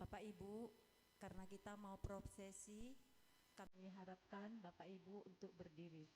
Bapak Ibu, karena kita mau prosesi, kami harapkan Bapak Ibu untuk berdiri.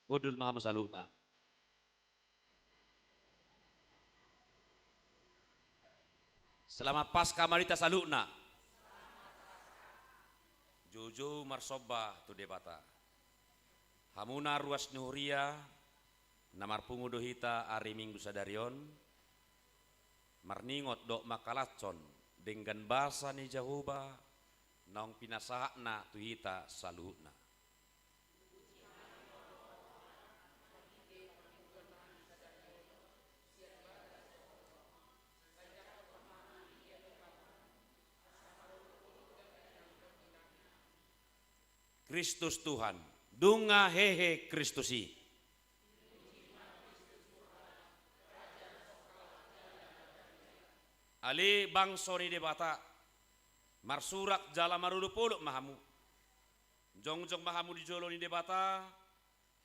Udul Maha Saluna. Selamat Paskah Marita Saluna. Jojo Marsoba tu debata. Hamuna ruas nuhuria namar pungudo hita ari minggu sadarion. Marningot dok makalacon dengan bahasa ni Jahuba naung pinasahna tu hita saluna. Kristus Tuhan, dunga hehe Kristusi. Ali bang sori debata, marsurak jala marudu poluk mahamu. Jong mahamu di jolo ni debata,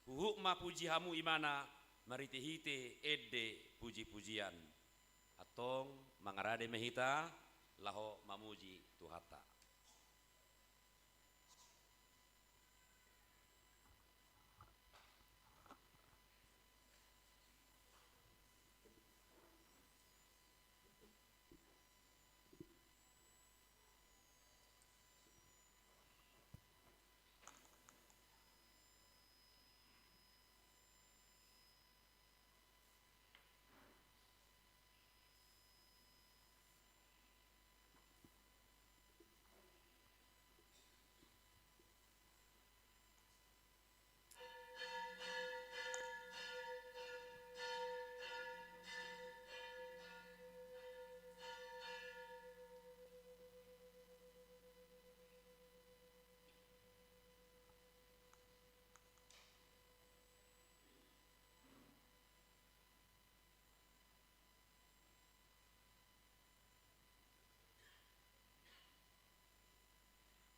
uhuk ma puji hamu imana, mariti hite edde puji-pujian. Atong mangarade mehita, laho mamuji Tuhata.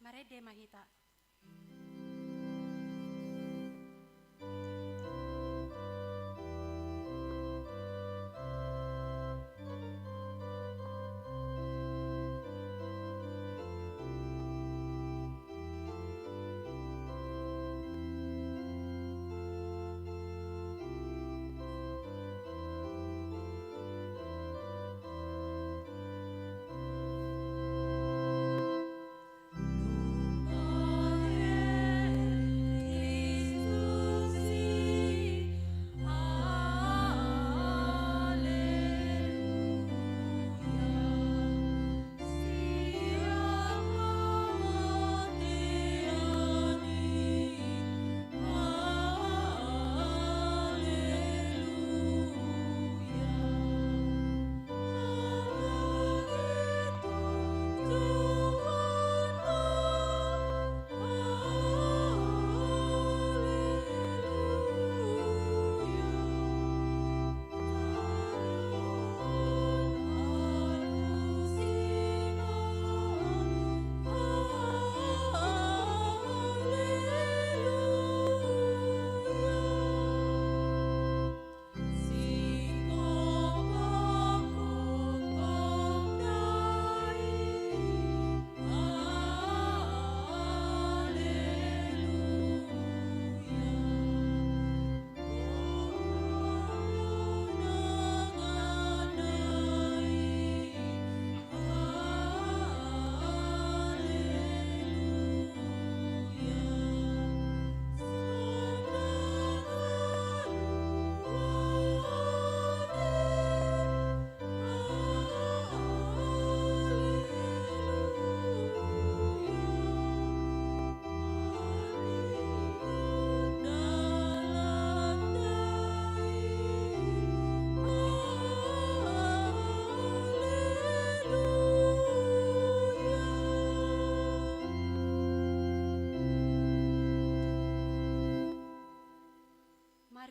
Marede Mahita.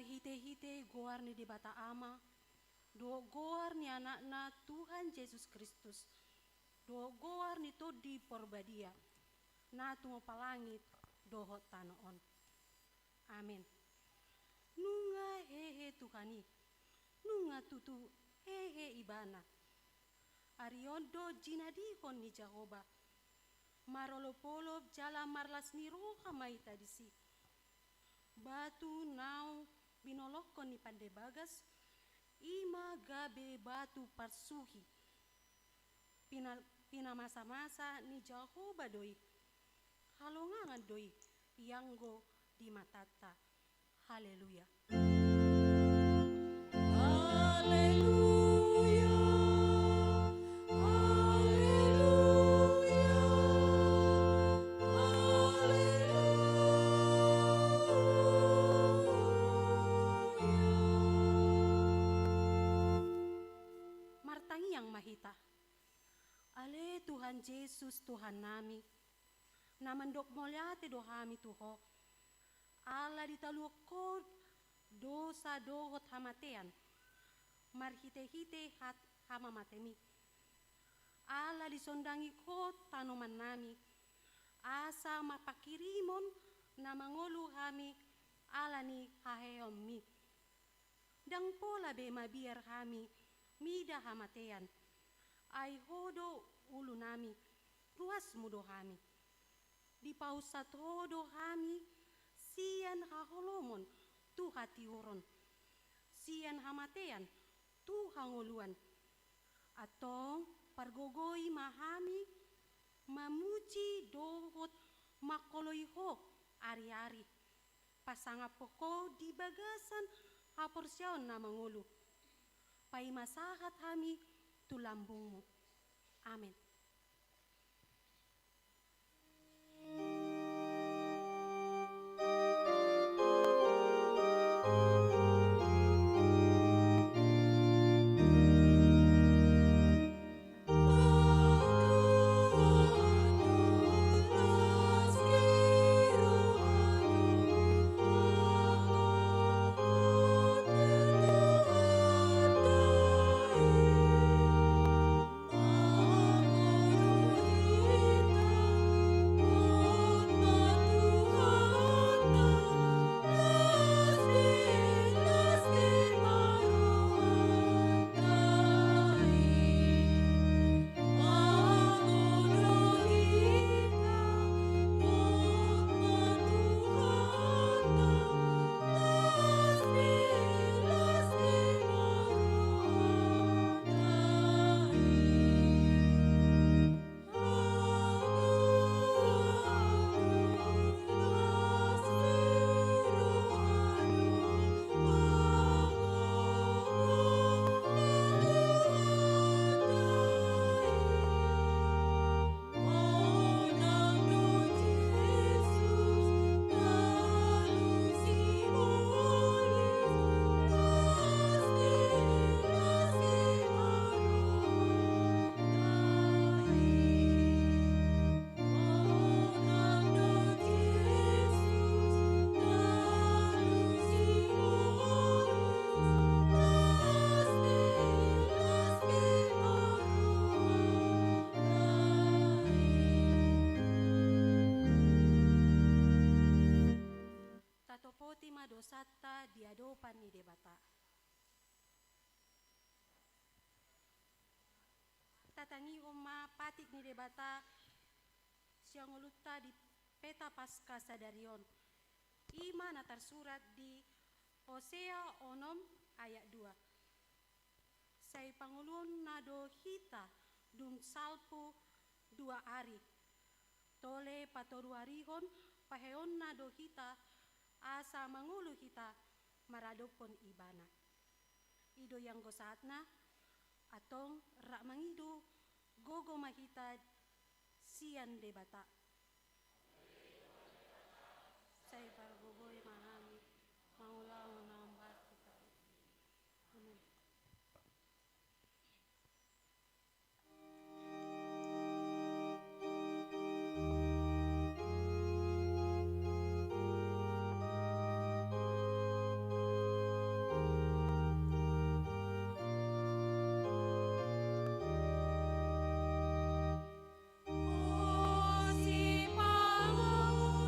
Hite-hite goar ni di bata ama, do goar ni anak-na Tuhan Yesus Kristus, do goar ni to di porbadia, na tungo palangit dohot tanoon. Amin. Nunga hehe Tuhani, nunga tutu hehe ibana. Ariondo jinadikon ni Jehovah, marolopolop jala marlas ni roha maita disi. Batu nau binolokon ni pande bagas, ima gabe batu parsuhi. Pina masa-masa ni Jehovah doi, halongangan doi, yanggo di matata. Haleluya. Mahita. Ale Tuhan Yesus Tuhan nami, namandok molyate dohami Tuho, ala ditaluokod dosa dohot hamatean, marhite-hite hat hamamatemi, ala disondangi kot tanoman nami, asa mapakirimon na mangolu hami ala ni haheom mi, dang pola be mabiar hami mida hamatean, ay hodo ulu nami, ruas mudo hami. Di pausat hodo hami, sian haholomon, tuha tiuron. Sian hamatean, tuha ngoluan. Atong pargogoi mahami, mamuji dohot makoloiho ari-ari. Pasanga poko di bagasan haporsiaon na mangulu. Pai masahat hami tulambungmu. Amin. Tatopoti madosata diadopan ni debata. Tatangi oma patik ni debata siang ulutta di peta pasca sadarion. Ima na tersurat di Hosea onom ayat 2. Sai pangulun nado hita dun salpu 2 ari. Tole patoru arihon paheon nado hita asa mangulu hita maradopon ibana. Ido yang gosatna atong rak mangidu gogo mahita sian debata. Saya pargogoi mahami maulau nambat kita. Amin. Si pangulu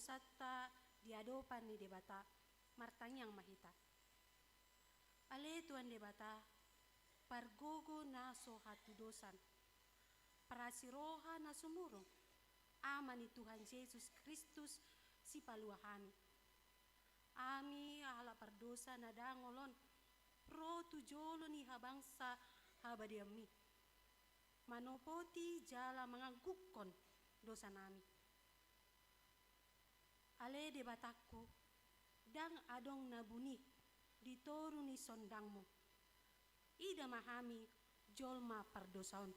dosatta diadopan ni debata martanyang mahita. Ale Tuhan debata pargogo na so hatu dosan. Parasiroha na sumurong. Ama ni Tuhan Yesus Kristus si paluahami. Ami ala pardosa na dangolon. Pro tujolo ni habangsa habadiami. Manopoti jala mangagukon dosa nami. Ale debatakku dang adong nabuni ditoruni sondangmu. Ida mahami jolma pardosaon.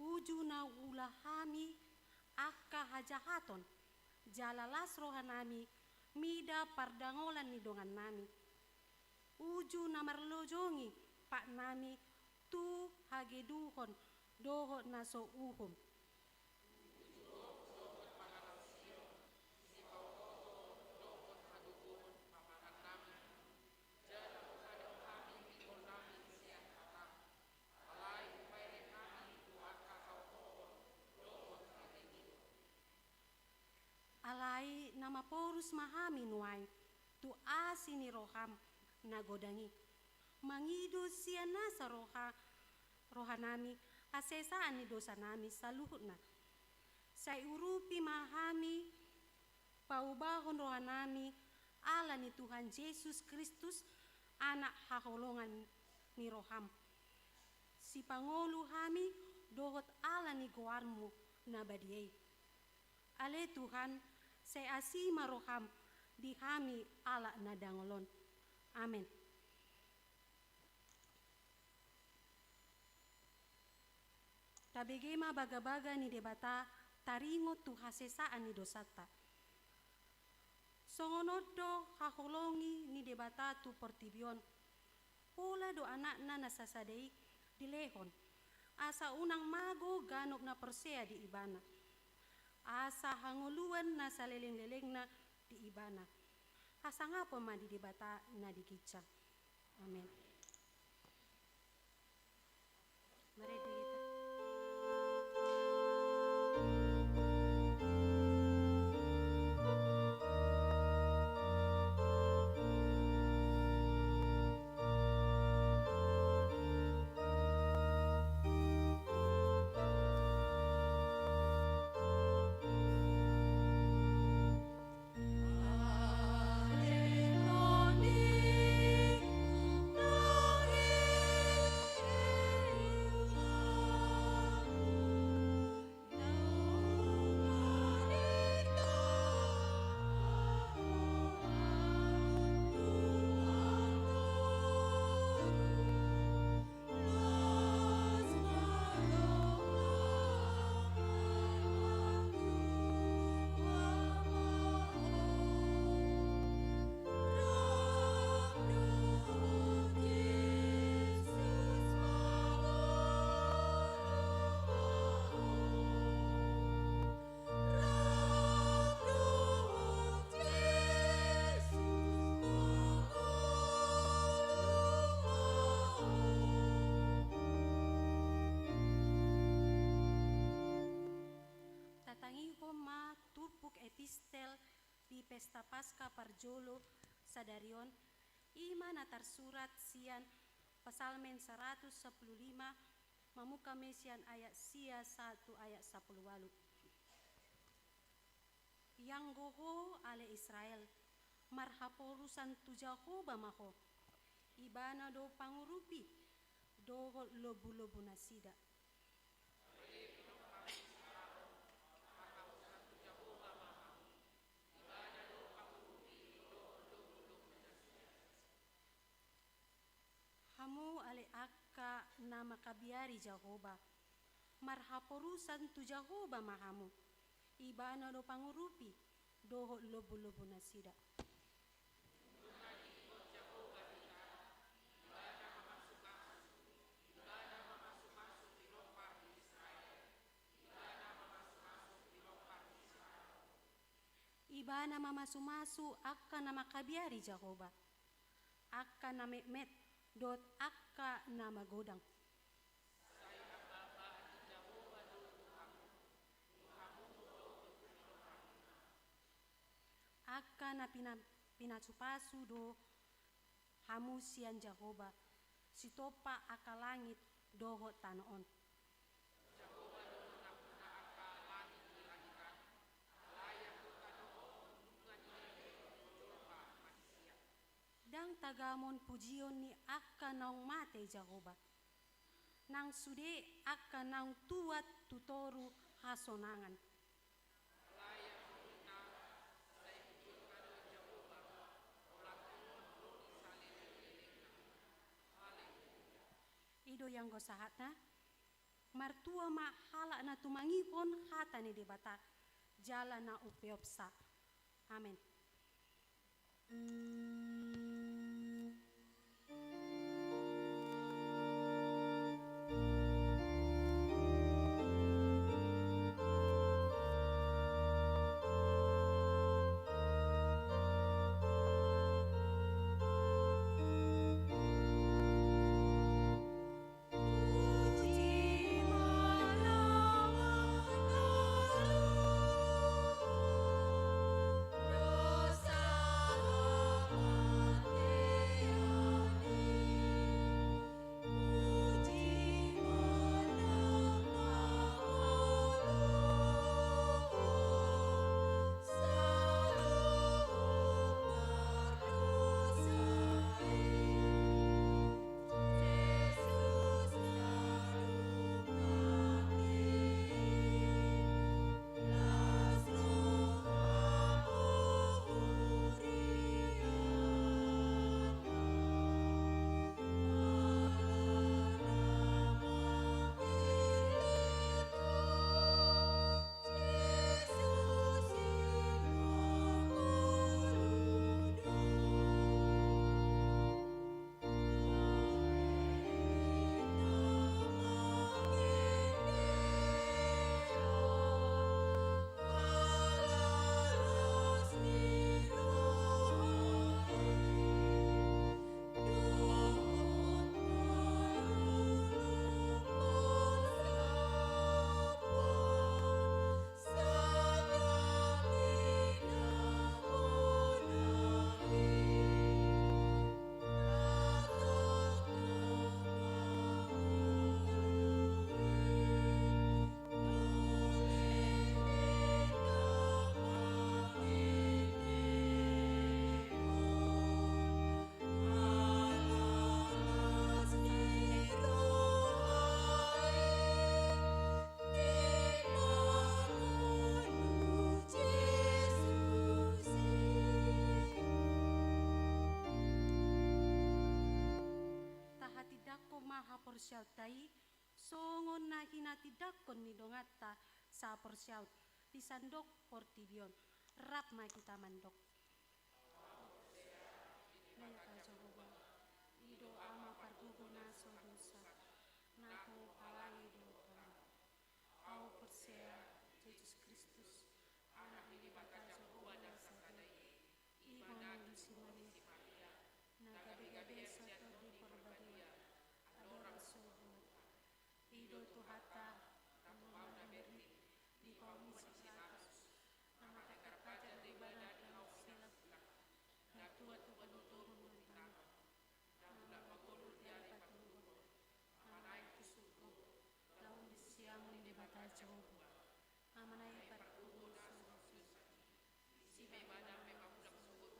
Ujuna ulahami akka hajahaton jalalas rohanami mida pardangolan ni dongan nami. Uju namarlojongi pak nami tu hageduhon doho naso uhum. Alai nama porus mahami nuai tu asini roham nagodangi mangidu siana sa rohanami asesaan ni dosa nami saluhutna sai urupi mahami paubahon rohanami ala ni Tuhan Yesus Kristus anak haholongan ni roham si pangolu hami dohot ala ni goarmu nabadiei. Ale Tuhan saya asima roham di kami ala nadangolon. Amin. Tabegema baga-baga ni debata taringo tu hasesaan ni dosata. Songonodo haholongi ni debata tu portibion. Pola do anakna nasasadei di lehon. Asa unang mago ganok na persea di ibana. Asa hanguluan na sa leleng-leleng na di ibana. Asa nga po ma di debata na di kitsa. Amen. Mari kita. epistel di pesta Paskah Parjolo Sadarion ima natar surat sian Pasalmen 115 mamuka mesian ayat sia 1 ayat 10 walu. Yang goho ale Israel marhaporusan tu Jahoba maho ibana do pangurupi do lobu-lobu nasida. Hamu ale akka nama kabiari Jahoba marhaporusan tu Jahoba mahamu ibana do pangurupi do lobu-lobu nasida. Ibana mamasu-masu akka nama kabiari Jehovah. Akka nama met dot akka nama godang. Akka na pinasupasu do hamusian Jehovah. Sitopa akka langit doho tanoon. Dang tagamon pujion ni akka naung mate Jehovah. Nang sude akka naung tuat tutoru hasonangan. Ido yang gosahatna martua ma hala na tumangipon hata ni debata jala na upeopsa. Amin. Porsyautai songon na hinatidakon ni dongata sa porsyaut pisandok portibion rap ma kita mandok. Naya ka Jehovah ido ama pargugo naso dosa nako palagi do Tuhan. Au percaya Yesus Kristus anak ni bakal Jehovah sadai ibo manusia Maria na gabi-gabi soto di porbadia Ido tuhata amamada beri di komisi seratus nama tekat kaca di badan yang silap na tua tu turun mentang nama makulu dia patuh amanai kisuku laun disiamun di batal Jehovah amanai patuh si bebada memang sudah sebut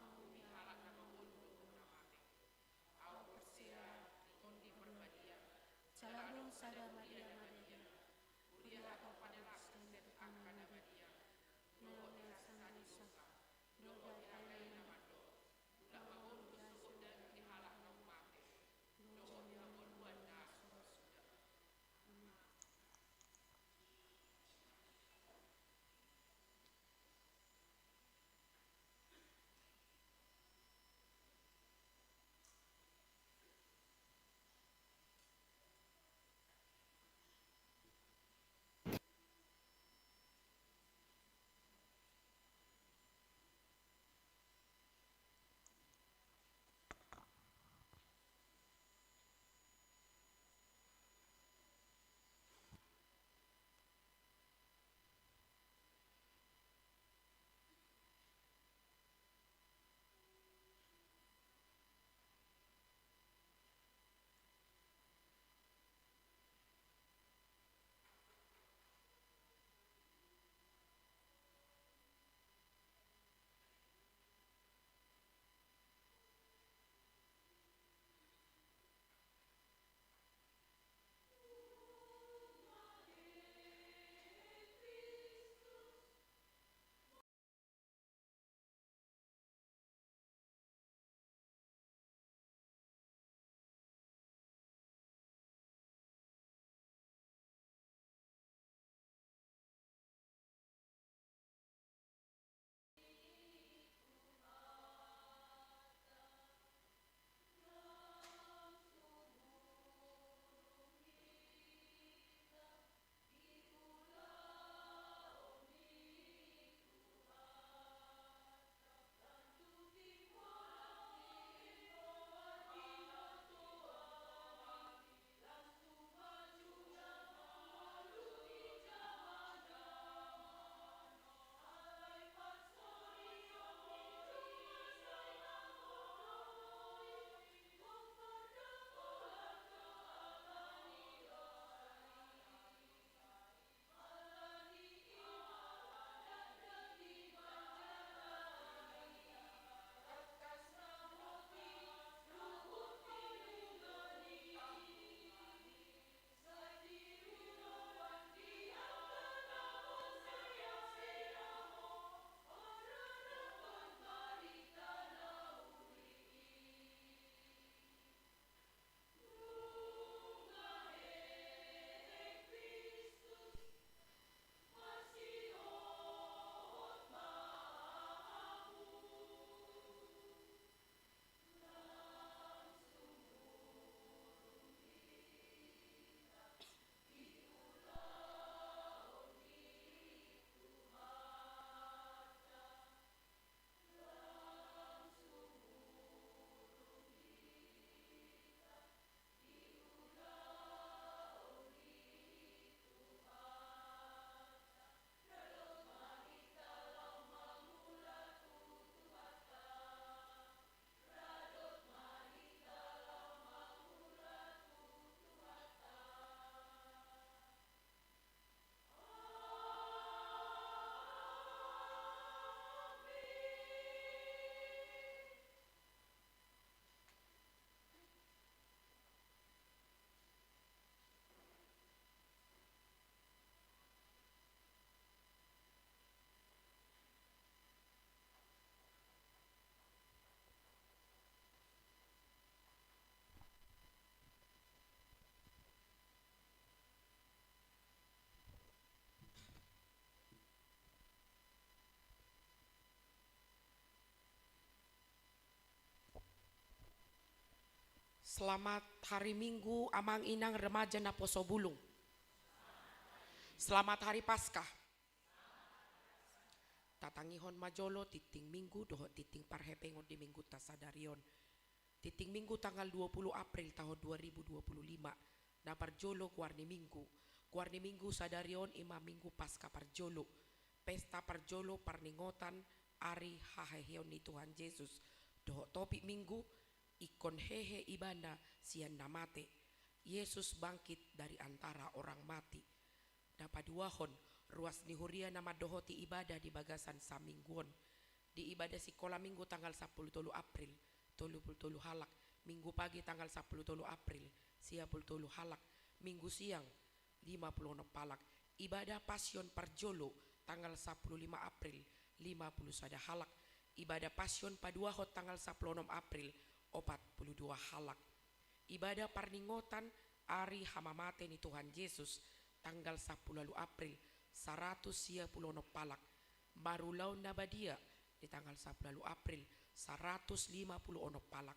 mau dihalat nama mundur au persia kondi berbadia Salam sada Maria Maria, Maria kau pada Kristen akan Maria, Nona sang dosa, doa tanya namado, tak bangun bersyukur dan dihalang mati, doa yang berbuat sudah. Selamat hari Minggu Amang Inang Remaja na Poso Bulung. Selamat hari Paskah. Tatangihon majolo titing Minggu doho titing parhepengon di Minggu tasadarion. Titing Minggu tanggal 20 April tahun 2025. Na parjolo kuarni Minggu. Kuarni Minggu sadarion ima Minggu Paskah parjolo. Pesta parjolo parningotan ari haheheon ni Tuhan Yesus. Doho topik Minggu ikon hehe ibanda sian namate. Yesus bangkit dari antara orang mati. Dapat duahon ruas nihuria nama dohoti ibadah di bagasan samingguon. Di ibadah sekolah Minggu tanggal 10 April 30 halak. Minggu pagi tanggal 10 April 10 halak. Minggu siang 56 palak. Ibadah Pasion Parjolo tanggal 15 April 50 sada halak. Ibadah Pasion Paduahot tanggal 16 April 42 halak. Ibadah Parningotan Ari Hamamate ni Tuhan Yesus tanggal 10 April 110 palak. Marulau Nabadia di tanggal 10 April 150 palak.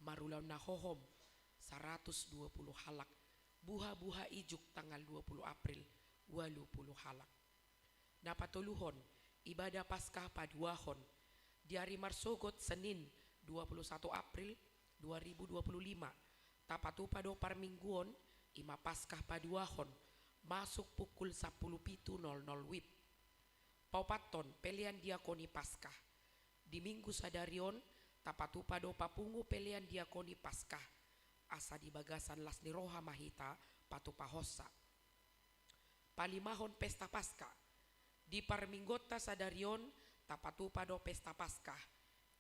Marulau Nahohom 120 halak. Buha-buha Ijuk tanggal 20 April 20 halak. Napatuluhon ibadah Paskah Paduahon di hari Marsogot Senin 21 April 2025. Tapatu pado parmingguon ima Paskah Paduahon masuk pukul 10.00 WIB. Paupaton pelian diakoni Paskah. Di Minggu sadarion tapatu pado papungu pelian diakoni Paskah. Asa di bagasan Lasni Roha Mahita patu pahosa. Palimahon pesta Paskah. Di parminggota sadarion tapatu pado pesta Paskah.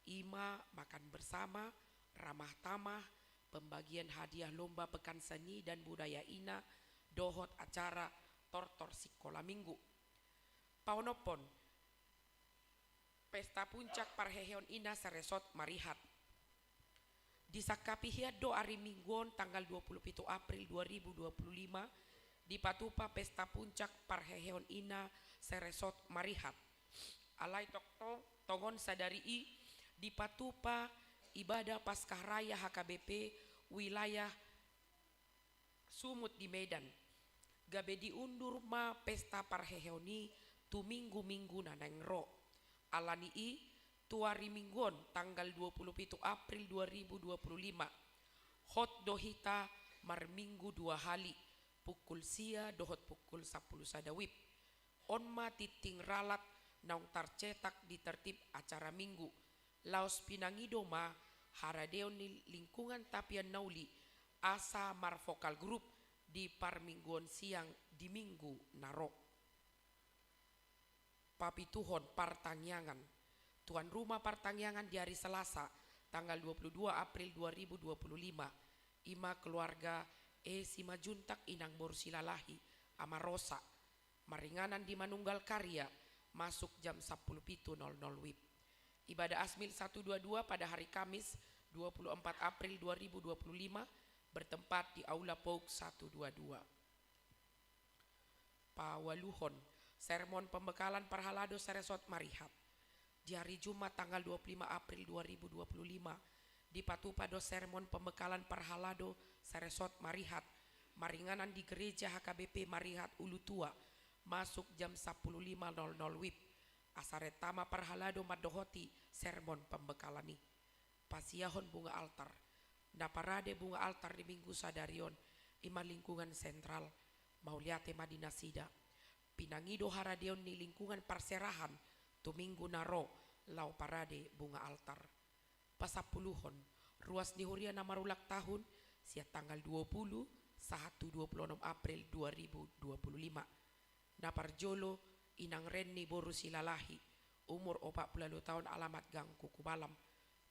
Ima makan bersama, ramah tamah, pembagian hadiah lomba pekan seni dan budaya ina, dohot acara tortor sekolah Minggu. Paunopon pesta puncak parheheon ina saresot marihat. Disakapi hiado ari Mingguon tanggal 27 April 2025 di Patupa pesta puncak parheheon ina saresot marihat. Alai tokto tongon sadari di Patupa ibadah Paskah Raya HKBP wilayah Sumut di Medan. Gabe diundur ma pesta parheheoni tu minggu-minggu nanengro. Alani tuari mingguon tanggal 27 April 2025. Hot dohita mar minggu 2 hali. Pukul sia dohot pukul 10 sadawip. Onma titing ralat naung tarcetak di tertib acara minggu. Laos pinangido ma haradeon ni lingkungan tapian nauli asa mar vokal grup di parmingguan siang di minggu narok. Papituhon partangyangan. Tuan rumah partangyangan di hari Selasa tanggal 22 April 2025. Ima keluarga Simajuntak Inang Borsilalahi Amarosa. Maringanan di Manunggal Karya masuk jam 10.00 WIB. Ibadah Asmil 122 pada hari Kamis 24 April 2025 bertempat di Aula Pauk 122. Pawaluhon, sermon pembekalan Parhalado Saresot Marihat. Di hari Jumat tanggal 25 April 2025 di Patupado sermon pembekalan Parhalado Saresot Marihat. Maringanan di gereja HKBP Marihat Ulutua masuk jam 10.00 WIB. Asaretama Parhalado madohoti sermon pembekalani. Pasiahon bunga altar. Naparade bunga altar di Minggu sadarion ima lingkungan sentral Mauliate Madinah Sida. Pinangido haradeon ni lingkungan Parserahan tu Minggu naro lau parade bunga altar. Pasapuluhon ruas nihuria namarulak tahun sia tanggal 20 sahatu 26 April 2025. Naparjolo Inang Renni Borusilalahi umur 40 tahun alamat Gang Kukubalam.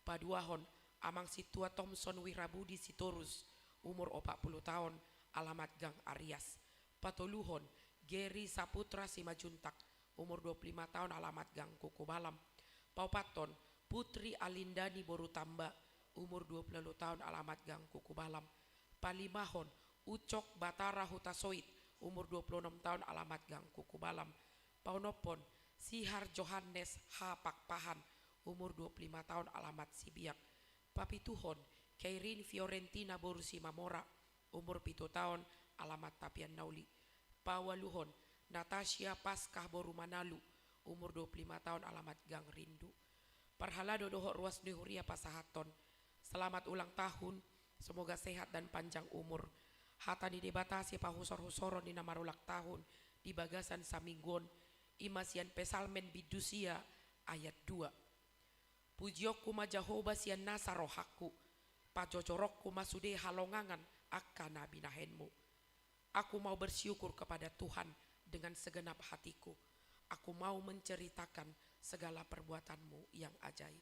Paduahon Amang Situa Thompson Wirabudi Sitorus umur 40 tahun alamat Gang Arias. Patoluhon Geri Saputra Simajuntak umur 25 tahun alamat Gang Kukubalam. Paupaton Putri Alindani Borutamba umur 20 tahun alamat Gang Kukubalam. Palimahon Ucok Batara Hutasoit umur 26 tahun alamat Gang Kukubalam. Paunopon Sihar Johannes H. Pakpahan umur 25 tahun alamat Sibiak. Papituhon Kairin Fiorentina Borsi Mamora, umur 7 tahun, alamat Tapian Nauli. Pawaluhon Natasha Paskah Boru Manalu, umur 25 tahun, alamat Gang Rindu. Parhalado dohok ruas Nehuria Pasahaton. Selamat ulang tahun, semoga sehat dan panjang umur. Hata di debatasi pahusor-husoron di nama ulang tahun di bagasan Saminggon, imasian pesalmen bidusia ayat 2. Pujiokku majahoba sian nasa rohaku, pacocorokku masude halongangan akana binahenmu. Aku mau bersyukur kepada Tuhan dengan segenap hatiku. Aku mau menceritakan segala perbuatanmu yang ajaib.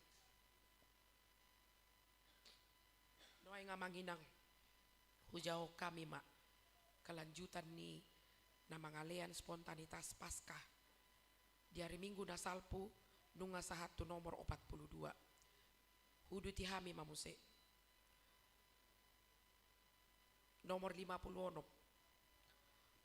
Noai ngamanginang hujau kami mak kelanjutan ni nama ngalean spontanitas Paskah di hari Minggu nasalpu nunga sahatu nomor 42 hudu tihami mamuse nomor 50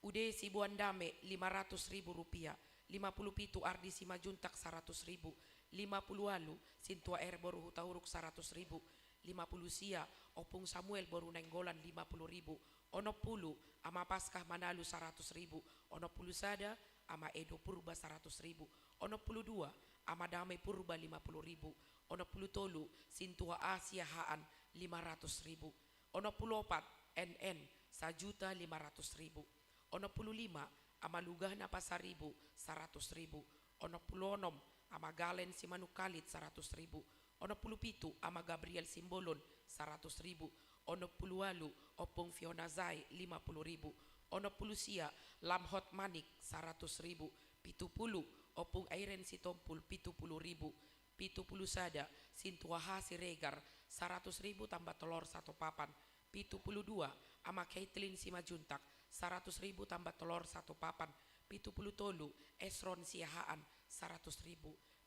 ude si buandame 500.000 rupiah, 57 ardi si majuntak 100.000, 50 alu sintua boru hutauruk 100.000, 50 sia opung Samuel boru nenggolan 50.000, ono pulu ama Paskah Manalu 100.000, ono pulu sada ama Edo Purba 100.000, ono pulu dua ama Damai Purba 50.000, ono pulu tolu sintua Asia Haan 500.000, ono pulu opat NN 1.500.000, ono pulu lima ama Lugahna Pasaribu 100.000, ono pulu onom ama Galen Simanukalit 100.000, ono pulu pitu ama Gabriel Simbolon 100.000, ono pulu walu opung Fiona Zai 50.000, ono pulu sia Lamhot Manik 100.000, pitu pulu opung Airen Sitompul 70.000, pitu pulu sada Sintua Hasi Regar 100.000 tambah telur satu papan, pitu pulu dua ama Caitlin Simajuntak 100.000 tambah telur satu papan, pitu pulu tolu Esron Siahaan 100.000,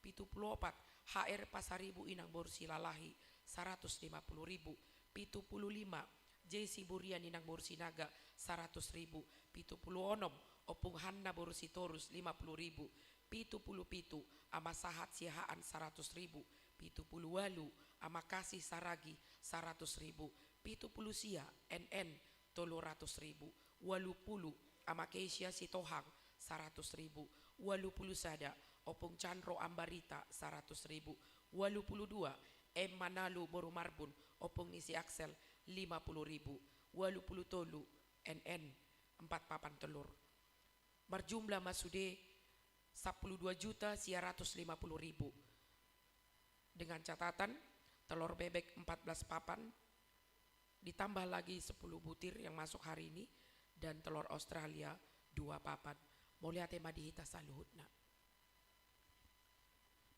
pitu pulu opat HR Pasaribu Inang Borsi Lalahi 150.000, pitu pulu lima JC Burian Inang Borsi Naga 100.000, pitu pulu onom opung Hanna Borsi Torus 50.000, pitu pulu pitu ama Sahat Siahaan 100.000, pitu pulu walu ama Kasih Saragi 100.000, pitu pulu sia NN 300.000, walu pulu ama Keisha Sitohang 100.000, walu pulu sada opung Chandro Ambarita 100.000, walu pulu dua M Manalu Boru Marbun opung Nisi Axel 50.000, walu pulu tolu NN 4 papan telur. Berjumlah masude 12.150.000 dengan catatan telur bebek 14 papan ditambah lagi 10 butir yang masuk hari ini dan telur Australia 2 papan. Mulia tema dihita saluhutna.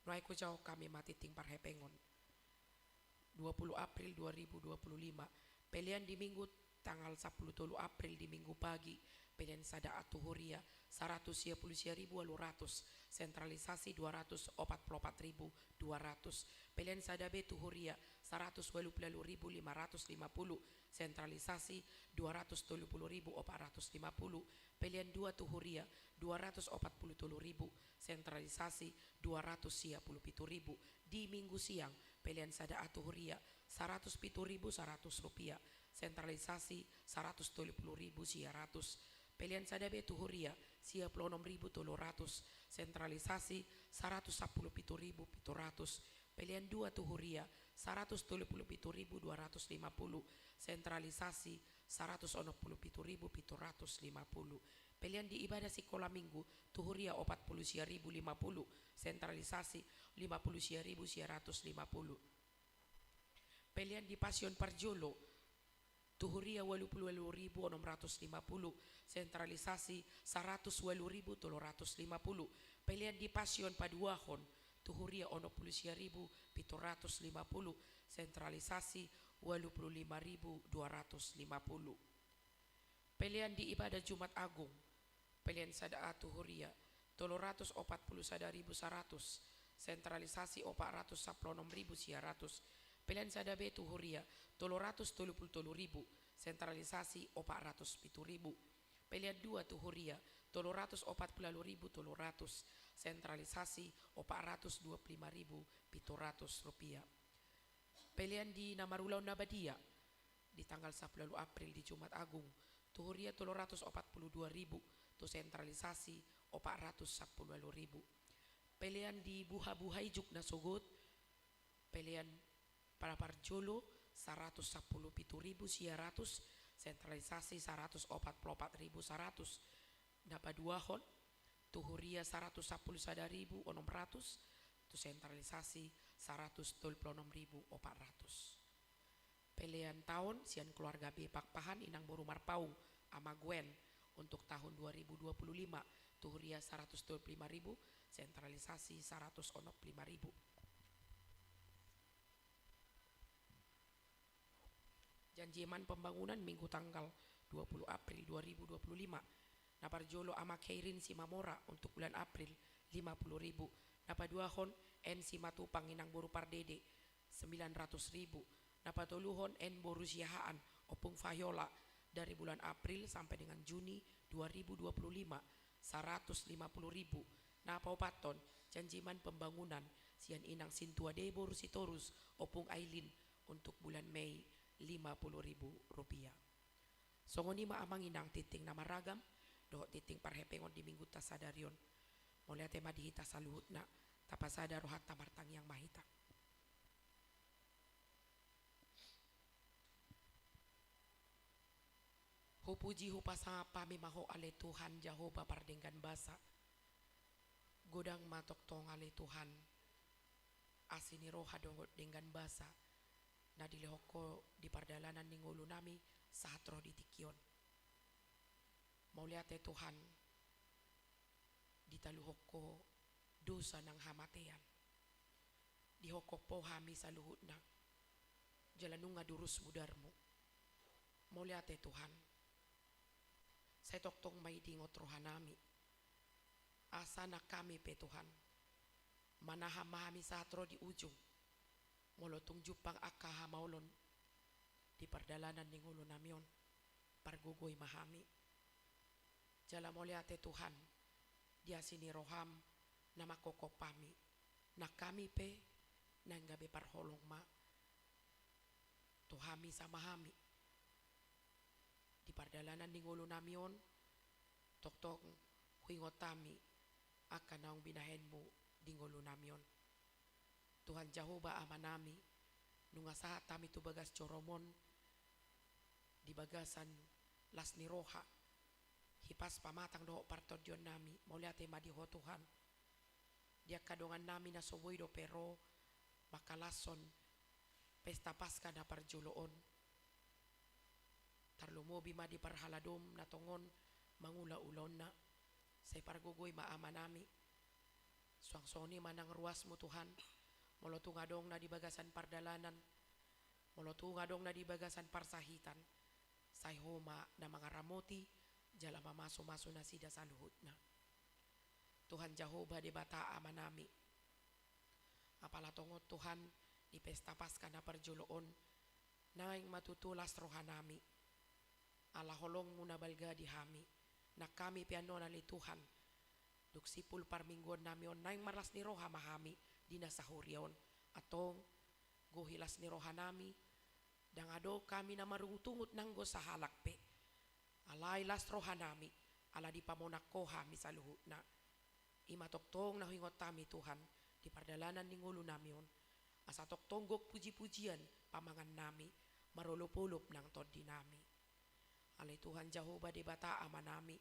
Noai ku jauh kami mati ting parhepengon 20 April 2025 pelian di minggu tanggal 10 April di minggu pagi pelian sada atuhuria 110.200 sentralisasi 244.200 pelian sada betuhuria 120.550 sentralisasi 270.450 pelian 2 tuhuria 247.000 sentralisasi 270.000 di minggu siang pelian sada atuhuria 107.100 rupiah sentralisasi 120.100 pelian sada betuhuria 96.300 sentralisasi 117.700 pelian 2 tuhuria 127.250 sentralisasi 167.750 pelian di ibadah sekolah minggu tuhuria 40.050 sentralisasi 50.150 pelian di Pasion Parjolo tuhuria 80.650 sentralisasi 108.350 pelian di Pasion Paduahon tuhuria 60.750 sentralisasi 85.250 pelian di ibadah Jumat Agung pelian sada tuhuria 341.100 sentralisasi 416.100 pelian sada betuhuria 333.000 sentralisasi 407.000 pelian 2 tuhuria 340.300 sentralisasi 425.700 rupiah Pilihan di Namarulaw na Badia di tanggal 10 April di Jumat Agung tuhuria 342.000 to sentralisasi 410.000. Pilihan di Buha-Buhay Juk na Sugot pilihan para Parjolo 117.100 sentralisasi 144.100 napaduahon tuhuria 111.600 to sentralisasi 126.400. Pilihan tahun sian keluarga Bepakpahan Inang Boru Marpaung ama Gwen untuk tahun 2025 tuhuria 125.000 sentralisasi 105.000. Janjiman pembangunan Minggu tanggal 20 April 2025 Naparjolo ama Keirin Simamora untuk bulan April 50.000. Napaduahon N Simatupang Inang Boru Pardede 900.000. Napatuluhon N Boru Siahaan Opung Fayola dari bulan April sampai dengan Juni 2025 150.000. Napaupaton janjiman pembangunan sian Inang Sintuade Boru Sitorus Opung Ailin untuk bulan Mei 50.000 rupiah. Songoni maamang inang titing nama ragam doh titing parhepengon di minggu tasadarion. Mulai tema dihita saluhut na tapasada rohat tamartang yang mahita. Hupuji hupasapa mimaho ale Tuhan Jahoba pardenggan basa. Godang matok tong ale Tuhan asini roha dongot dengan basa. Na dilehoko di pardalanan ningulu nami saat roh ditikyon. Mau lihat Tuhan ditaluhoko dosa ng hamatean. Dihoko po hami sa luhut na jalanunga durus mudarmo. Mau lihat Tuhan sa toktong may dingot rohanami. Asa na kami pe Tuhan manahamahami sa atro di ujung. Molotong jupang akaha maulon di pardalanan ning ulo namyon pargugoy mahami. Jala moliate Tuhan dia sini roham na makokopami na kami pe nang gabi parholong ma tuhami sa mahami di pardalanan ning ulo namyon toktong huingotami akan naong binahen mo ding ulo namyon. Tuhan Jahoba amanami nunga saat tami tu bagas coromon di bagasan las ni roha hipas pamatang doho partodion nami mau lihat madiho Tuhan dia kadongan nami na soboy do pero makalason pesta pasca na parjoloon tarlumobi ma di parhaladom na tongon mangula-ulon na say pargugoy maamanami suang-soni manang ruas mo Tuhan. Molotungadong na di bagasan pardalanan, molotungadong na di bagasan parsahitan, sayhoma na mga ramoti, jala mamaso-maso na sida sa luhut na. Tuhan Jahoba di bata amanami, apalatongot Tuhan di pesta Paska na parjoloon, naing matutulas rohanami, alaholong muna balga di hami, na kami piano na li Tuhan, duksipul parminggon namion, naing maras ni roha mahami, di nasahuryon atong gohilas ni rohanami dang ado kami na marungtungot nanggo sa halakpe alay las rohanami ala di pamonak ko hami sa luhut na imatoktong na hingot tami Tuhan di pardalanan ni ngulo namyon asa toktong gok puji-pujian pamangan nami marulupulup ng tod dinami alay Tuhan Jahoba di bata amanami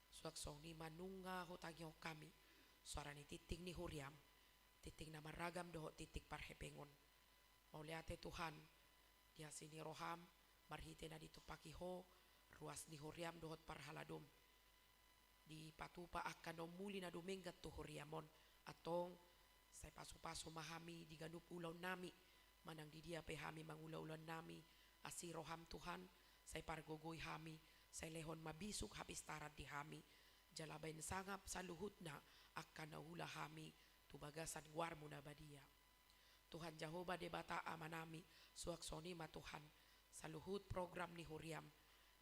suaksong ni manunga hutagyo kami suara ni titing ni Huriam titik na maragam doho titik parhepengon. Mau liate Tuhan dia sini roham marhite na dito pakiho ruas ni Huriam dohot parhaladom. Di patupa akan muli na dumenggat to Huriamon atong say paso-paso mahami di ganup ulaw nami manang di dia pe hami mangulaw-ulan nami asi roham Tuhan say pargogoy hami say lehon mabisuk habis tarat di hami jalabain sangap sa luhut na akan naula hami bagasan warmu na badia. Tuhan Jahoba de bata amanami suaksoni ma Tuhan sa luhut program ni Huriam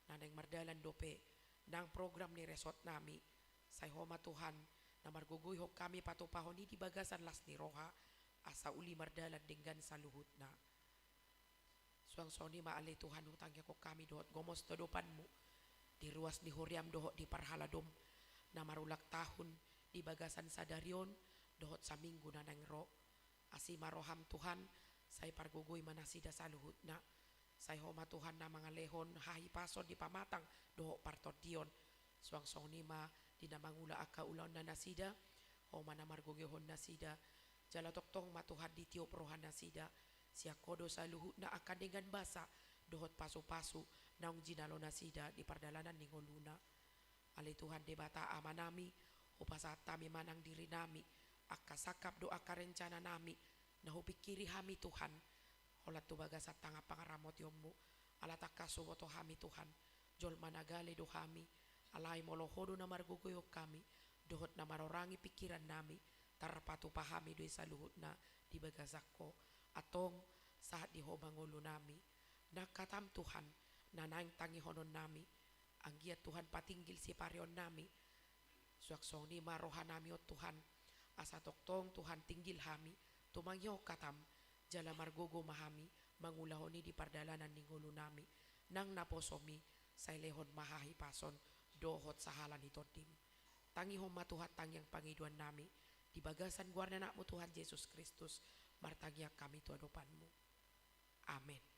naneng mardalan dope nang program ni resort nami say homa Tuhan na marguguyhok kami patupahon ni di bagasan las ni roha asa uli mardalan denggan sa luhut na Suang soni maale Tuhan hutangnya ko kami dohot gomos todopanmu. Di ruas di horiam dohot di parhaladom. Namarulak tahun di bagasan sadarion dohot saminggu nanang ro. Asima roham Tuhan say pargugoy manasida saluhutna. Say homa Tuhan na mga lehon hahi pason di pamatang dohot partot dion. Suang soni ma di namangula aka ulaw na nasida. Homa na margugehon nasida. Jala toktong matuhan di tiop rohan nasida. Siya kodo sa luhut na akan dengan basa dohot pasu-pasu naong jinalo nasida di pardalanan ni ngoluna. Ali Tuhan de bata ama nami upasat tami manang diri nami akasakap doa karencana nami nahupikiri hami Tuhan holat tu bagasat tanga pangaramot yommu alatak kasuwoto hami Tuhan jol managale do hami alai molohodo na marguguyok kami dohot na marorangi pikiran nami tarpatu pahami do isa luhut na di bagasakko atong saat di hobangolo nami nakatam Tuhan nanaing tangi honon nami anggiat Tuhan patinggil si parion nami suaksong ni marohan nami o Tuhan asa toktong Tuhan tinggil hami tumangyaw katam jala margogo mahami mangulahoni di pardalanan ni ngulu nami nang naposomi say lehon mahahi pason dohot sahala ni todim tangi homa Tuhan tangyang pangiduan nami di bagasan guarna nakmu Tuhan Yesus Kristus martagyak kami tu adopanmu amin.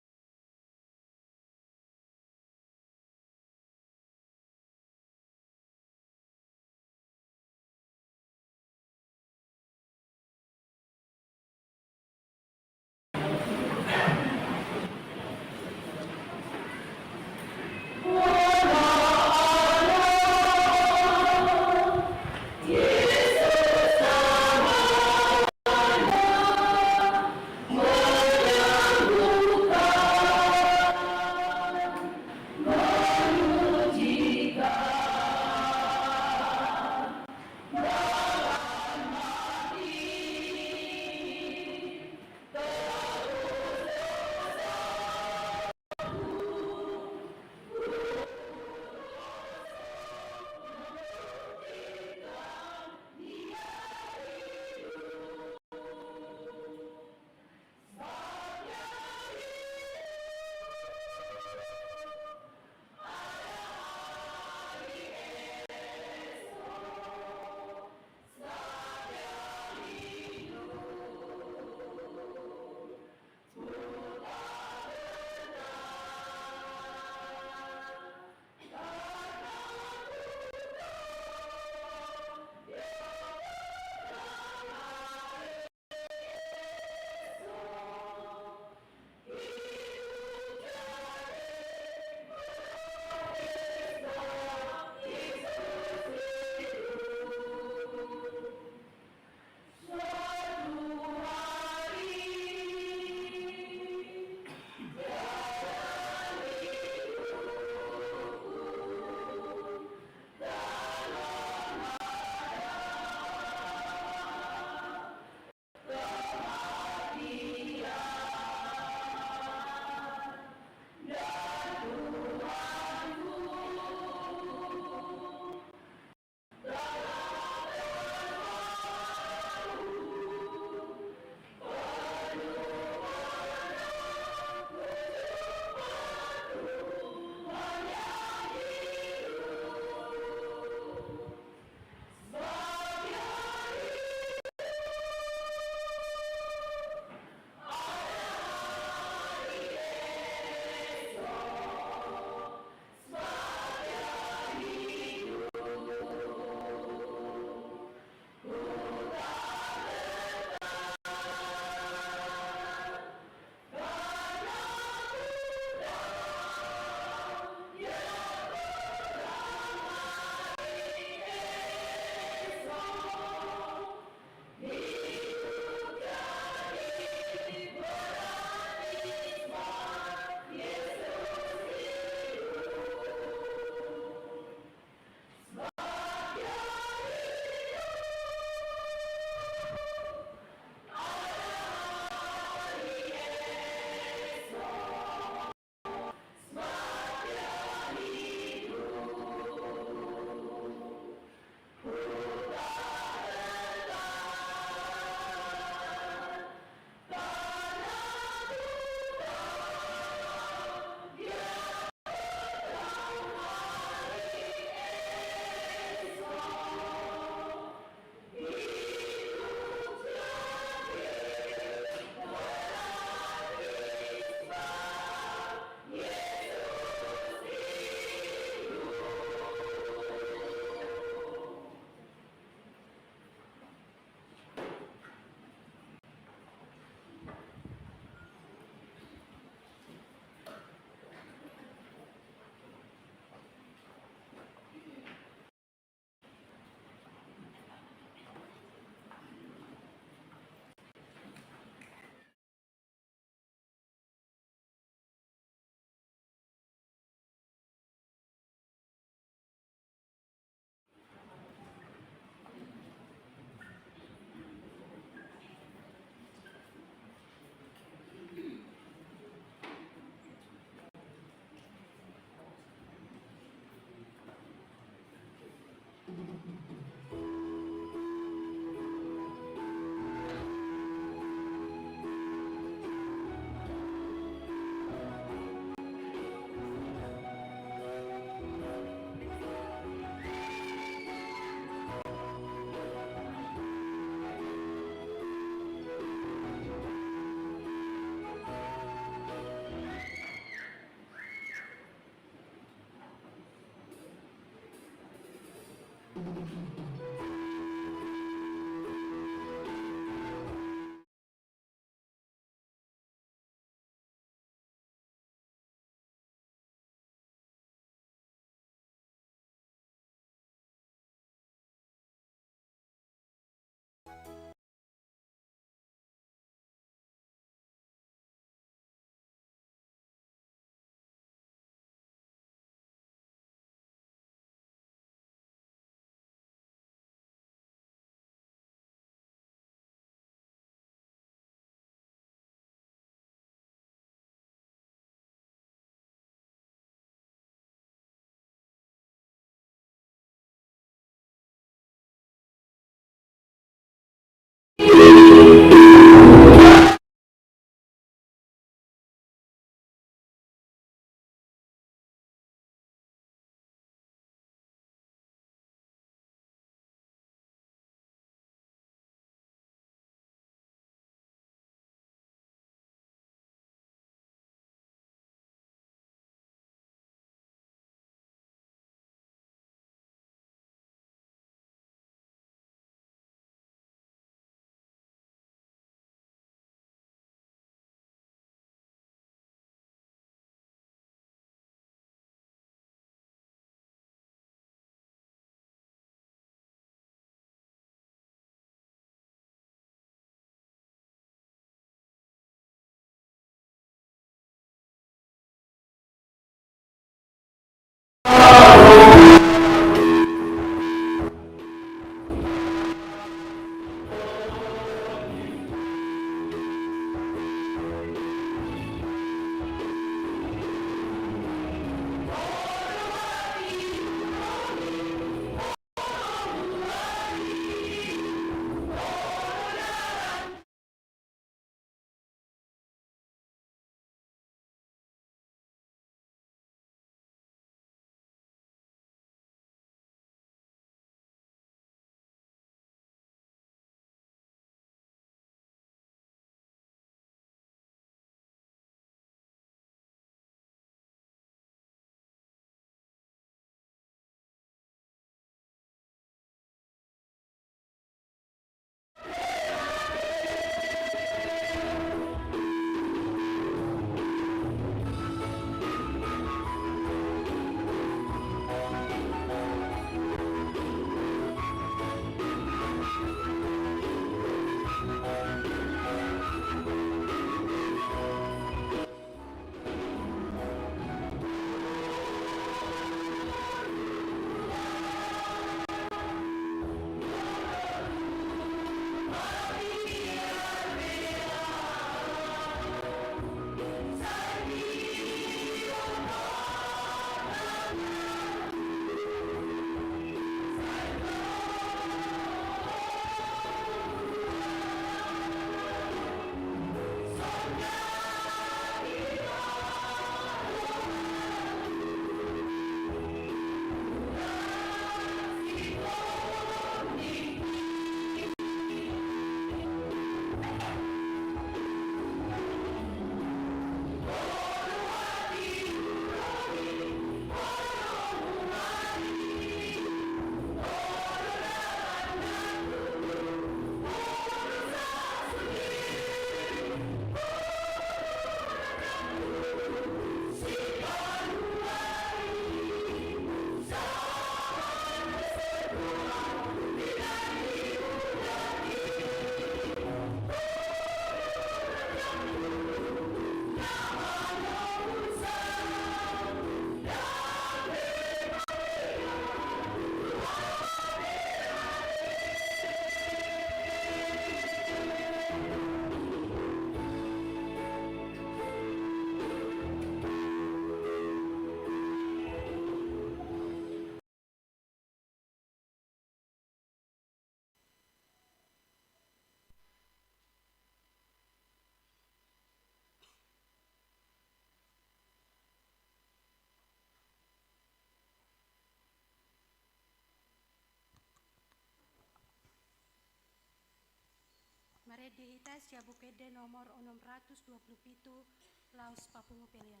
Marede hitas Jabukede nomor 627 Laos Papungu Pelian.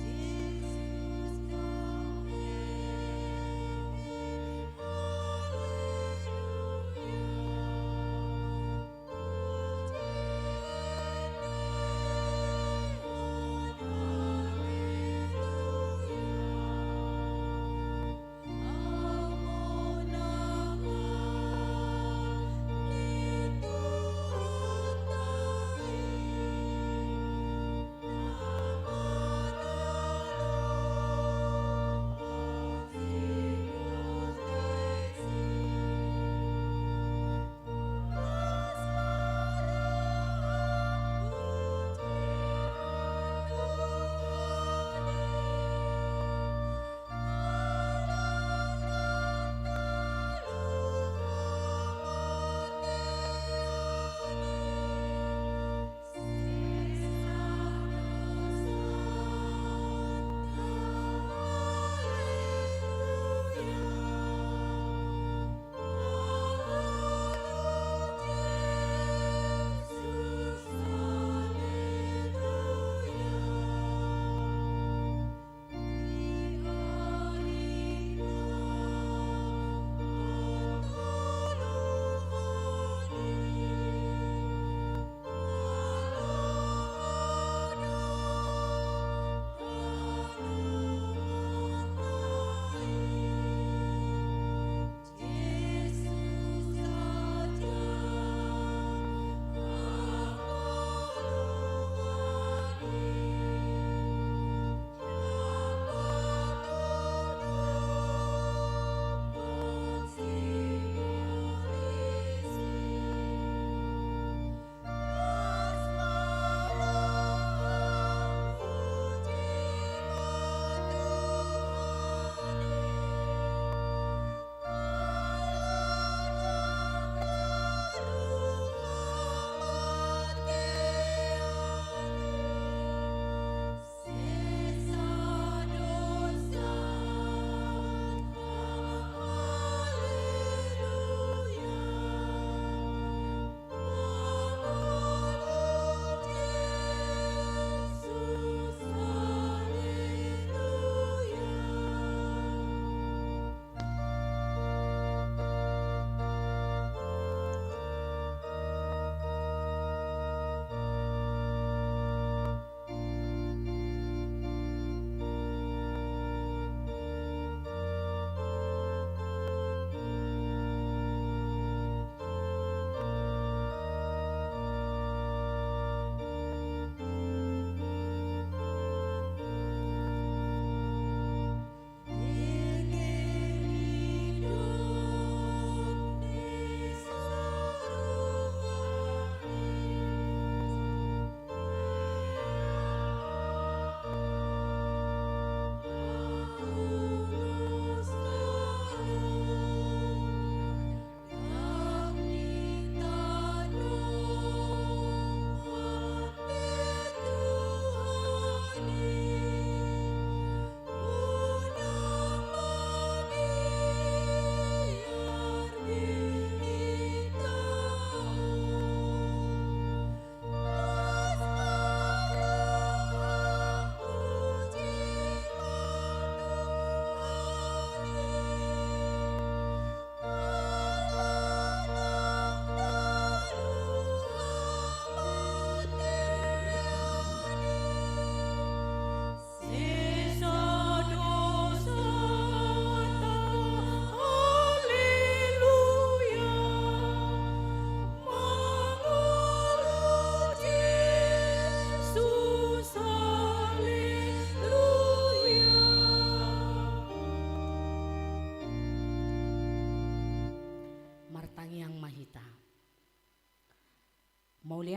Yesus,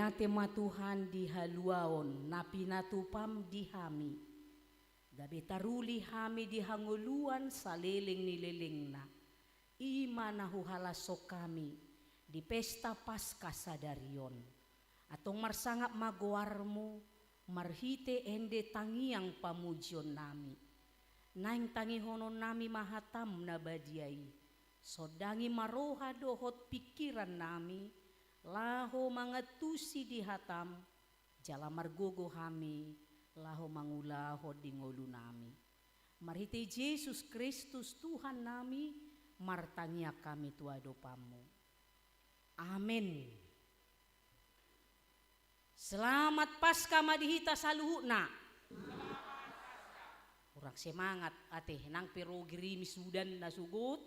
Moliate ma Tuhan di haluaon napi natupam di hami. Gabe taruli hami di hanguluan saliling nililingna. Ima nahuhalasok kami di pesta Paskah sadarion. Atong marsangap magoarmu marhite ende tangiang pamujion nami. Naing tangihonon nami mahatam na badiai. Sodangi maroha dohot pikiran nami. Laho mangetusi di hatam, jala margogo hami, laho mangulaho di ngolu nami. Marhite Yesus Kristus Tuhan nami, martangia kami tua dopamu. Amin. Selamat Paskah madihita saluhuna. Orang semangat ate nang pero girimi sudan nasugut,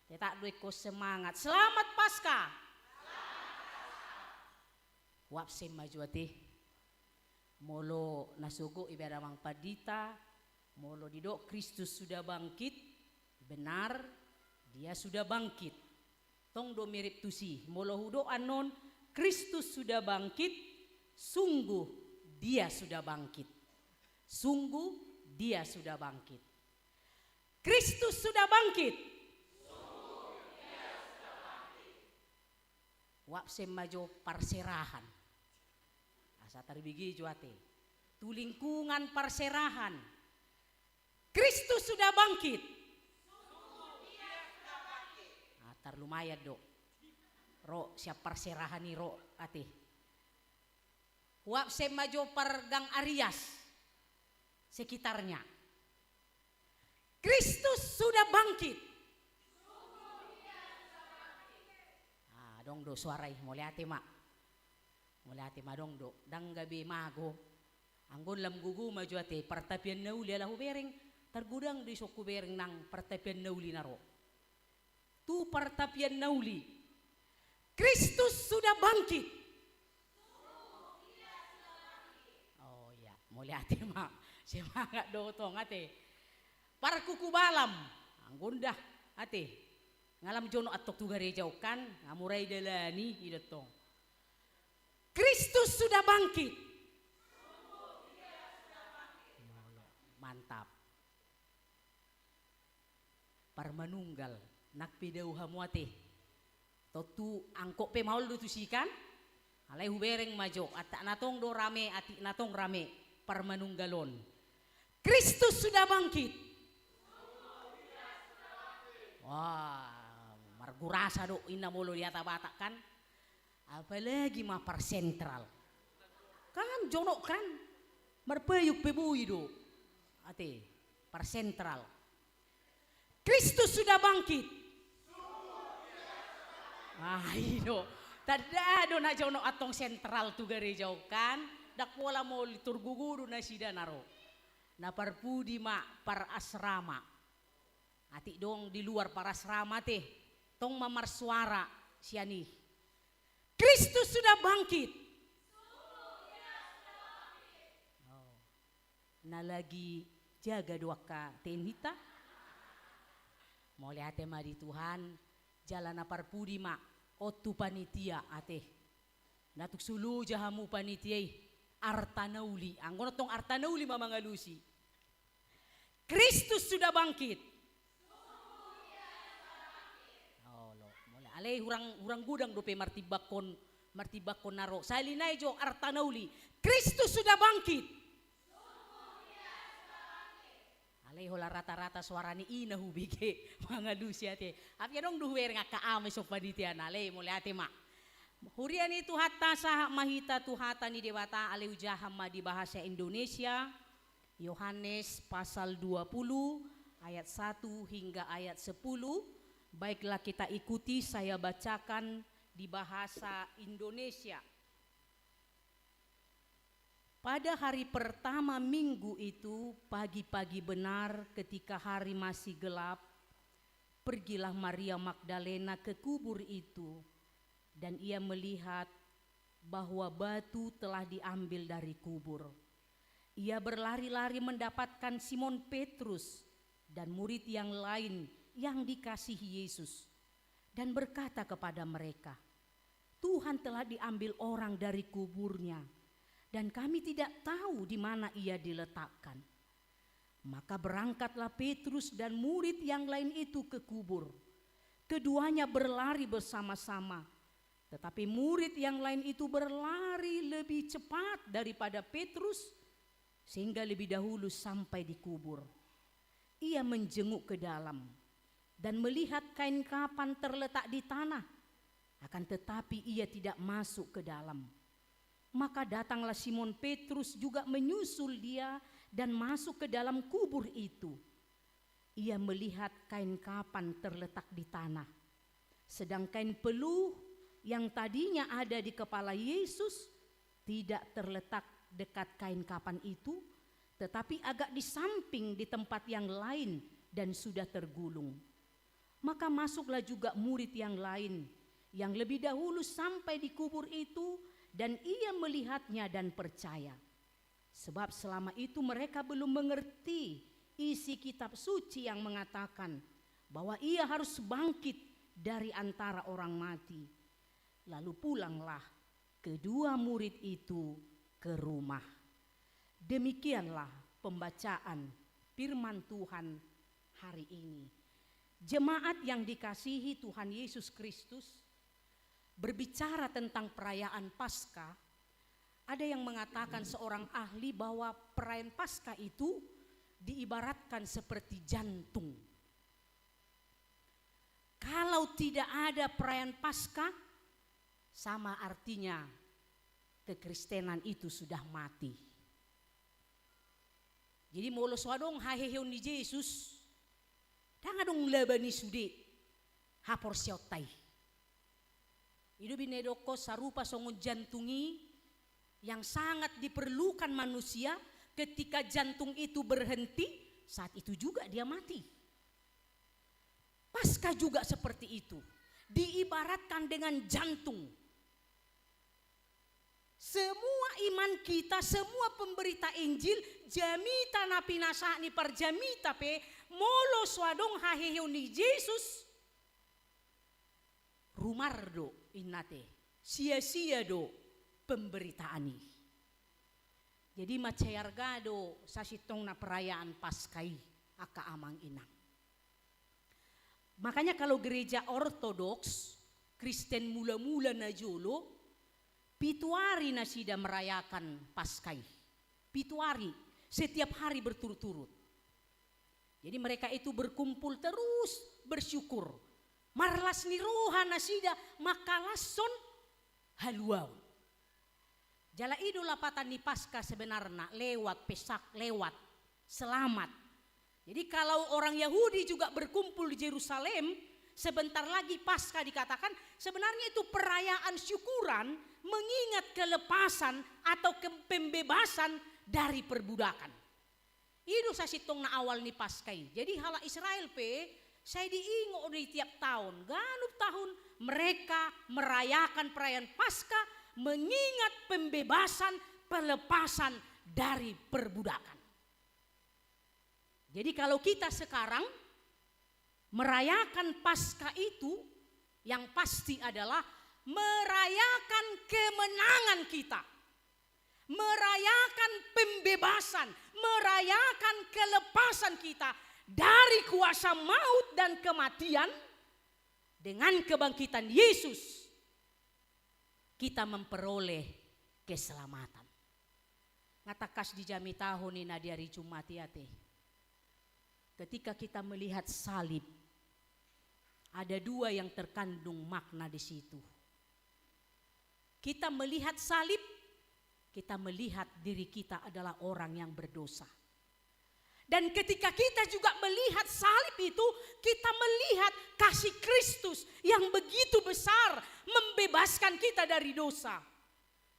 tetak duwe ko semangat. Selamat Paskah. Wapsen maju ate molo nasugo ibadah mang padita molo didok Kristus sudah bangkit, benar dia sudah bangkit. Tong do mirip tusi molo hudo anon Kristus sudah bangkit, sungguh dia sudah bangkit. Sungguh dia sudah bangkit. Kristus sudah bangkit. Wapsen maju parserahan. Satar bigi juate. Tu lingkungan perserahan. Kristus sudah bangkit. Atar lumayan dok. Ro siap perserahan ni ro ate. Wap semajo pergang Arias sekitarnya. Kristus sudah bangkit. Ah dong do suarai mulai ate mak. Mulai ate madong do dang gabi mago anggon lam gugu maju ate pertapian nauli lahu bereng tergudang di soku bereng nang pertapian nauli naro tu pertapian nauli Kristus sudah bangkit. Oh ya mulai ate mak semangat do tong ate para kuku balam anggon dah ate ngalam jono atok tu gareja kan ngamurai dalani idotong Kristus sudah bangkit. Mantap. Parmanunggal nakpidau hamuate. Totu angkok pe maul do tusikan. Alai hubereng majo atak natong do rame atik natong rame parmanunggalon. Kristus sudah bangkit. Wah, margurasa do ina molo diata batak kan. Apalagi mah par sentral kan jonok kan marpayuk pebui do ate par sentral Kristus sudah bangkit. Ayo tadado na jonok atong sentral tu gareja kan dak pola mo litur guguru na sida naro na parpudi ma par asrama ati dong di luar par asrama teh tong mamar suara siani Kristus sudah bangkit. Oh. Na lagi jaga doaka tenhita. Mulai ate mari Tuhan jalan parpudi mak otu panitia ate. Natuk sulu jahamu panitiai artanauli. Anggon tong artanauli mamangalusi. Kristus sudah bangkit. Alay hurang gudang dope martibakon naro. Salinay jo artanauli. Kristus sudah bangkit. Alay hola rata-rata suara ni ina hubige mga lusi ate. Apya dong duwer nga kaamay so panitian alay mulai ate mak. Hurian itu hatta sah mahita tuhata ni dewata alay ujaham di bahasa Indonesia. Yohanes pasal 20 ayat 1 hingga ayat 10. Baiklah kita ikuti, saya bacakan di bahasa Indonesia. Pada hari pertama minggu itu, pagi-pagi benar ketika hari masih gelap, pergilah Maria Magdalena ke kubur itu dan ia melihat bahwa batu telah diambil dari kubur. Ia berlari-lari mendapatkan Simon Petrus dan murid yang lain yang dikasihi Yesus dan berkata kepada mereka, Tuhan telah diambil orang dari kuburnya dan kami tidak tahu di mana ia diletakkan. Maka berangkatlah Petrus dan murid yang lain itu ke kubur. Keduanya berlari bersama-sama. Tetapi murid yang lain itu berlari lebih cepat daripada Petrus sehingga lebih dahulu sampai di kubur. Ia menjenguk ke dalam dan melihat kain kapan terletak di tanah. Akan tetapi ia tidak masuk ke dalam. Maka datanglah Simon Petrus juga menyusul dia dan masuk ke dalam kubur itu. Ia melihat kain kapan terletak di tanah. Sedang kain peluh yang tadinya ada di kepala Yesus tidak terletak dekat kain kapan itu, tetapi agak di samping di tempat yang lain dan sudah tergulung. Maka masuklah juga murid yang lain yang lebih dahulu sampai di kubur itu dan ia melihatnya dan percaya. Sebab selama itu mereka belum mengerti isi kitab suci yang mengatakan bahwa ia harus bangkit dari antara orang mati. Lalu pulanglah kedua murid itu ke rumah. Demikianlah pembacaan firman Tuhan hari ini. Jemaat yang dikasihi Tuhan Yesus Kristus, berbicara tentang perayaan Paskah, ada yang mengatakan seorang ahli bahwa perayaan Paskah itu diibaratkan seperti jantung. Kalau tidak ada perayaan Paskah, sama artinya kekristenan itu sudah mati. Jadi molos wadong haheheun ni Yesus, dangadong labani sude, hapor siotai. Hidup binedoko sarupa songon jantungi yang sangat diperlukan manusia. Ketika jantung itu berhenti, saat itu juga dia mati. Paskah juga seperti itu, diibaratkan dengan jantung. Semua iman kita, semua pemberita Injil, jamita napi nasa ni parjamita pe, molo swadong haheheun ni Yesus, rumardo inate, sia-sia do pemberitaan ini. Jadi macayargado sa sitong na perayaan Paskai aka amang inang. Makanya kalau gereja ortodoks, Kristen mula-mula na jolo, pituari na sida merayakan Paskai. Pituari, setiap hari berturut-turut. Jadi mereka itu berkumpul terus bersyukur. Marlas ni rohan na sida makalason haluaw. Jala idul lapatan ni Paskah sebenarnya lewat pesak, lewat selamat. Jadi kalau orang Yahudi juga berkumpul di Yerusalem, sebentar lagi Paskah dikatakan sebenarnya itu perayaan syukuran mengingat kelepasan atau pembebasan dari perbudakan. Itu sa sitong na awal ni Paskah. Jadi hala Israel pe, saya diingo di tiap tahun, ganup tahun mereka merayakan perayaan Paskah mengingat pembebasan, pelepasan dari perbudakan. Jadi kalau kita sekarang merayakan Paskah itu, yang pasti adalah merayakan kemenangan kita, merayakan pembebasan, merayakan kelepasan kita dari kuasa maut dan kematian. Dengan kebangkitan Yesus kita memperoleh keselamatan. Ngatakas di jami tahun ini di hari Jumat ya teh. Ketika kita melihat salib, ada dua yang terkandung makna di situ. Kita melihat salib, kita melihat diri kita adalah orang yang berdosa. Dan ketika kita juga melihat salib itu, kita melihat kasih Kristus yang begitu besar membebaskan kita dari dosa.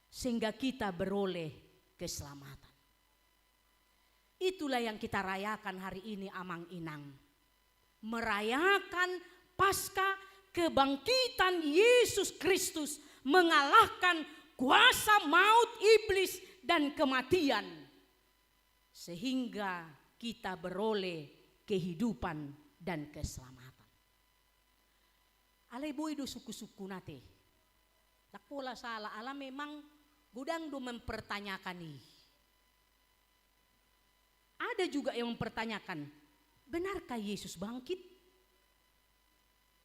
Sehingga kita beroleh keselamatan. Itulah yang kita rayakan hari ini amang inang. Merayakan Paskah kebangkitan Yesus Kristus mengalahkan kuasa maut, iblis dan kematian. Sehingga kita beroleh kehidupan dan keselamatan. Alay boy do suku-suku nate. Tak pola salah, Allah memang gudang do mempertanyakan nih. Ada juga yang mempertanyakan, benarkah Yesus bangkit?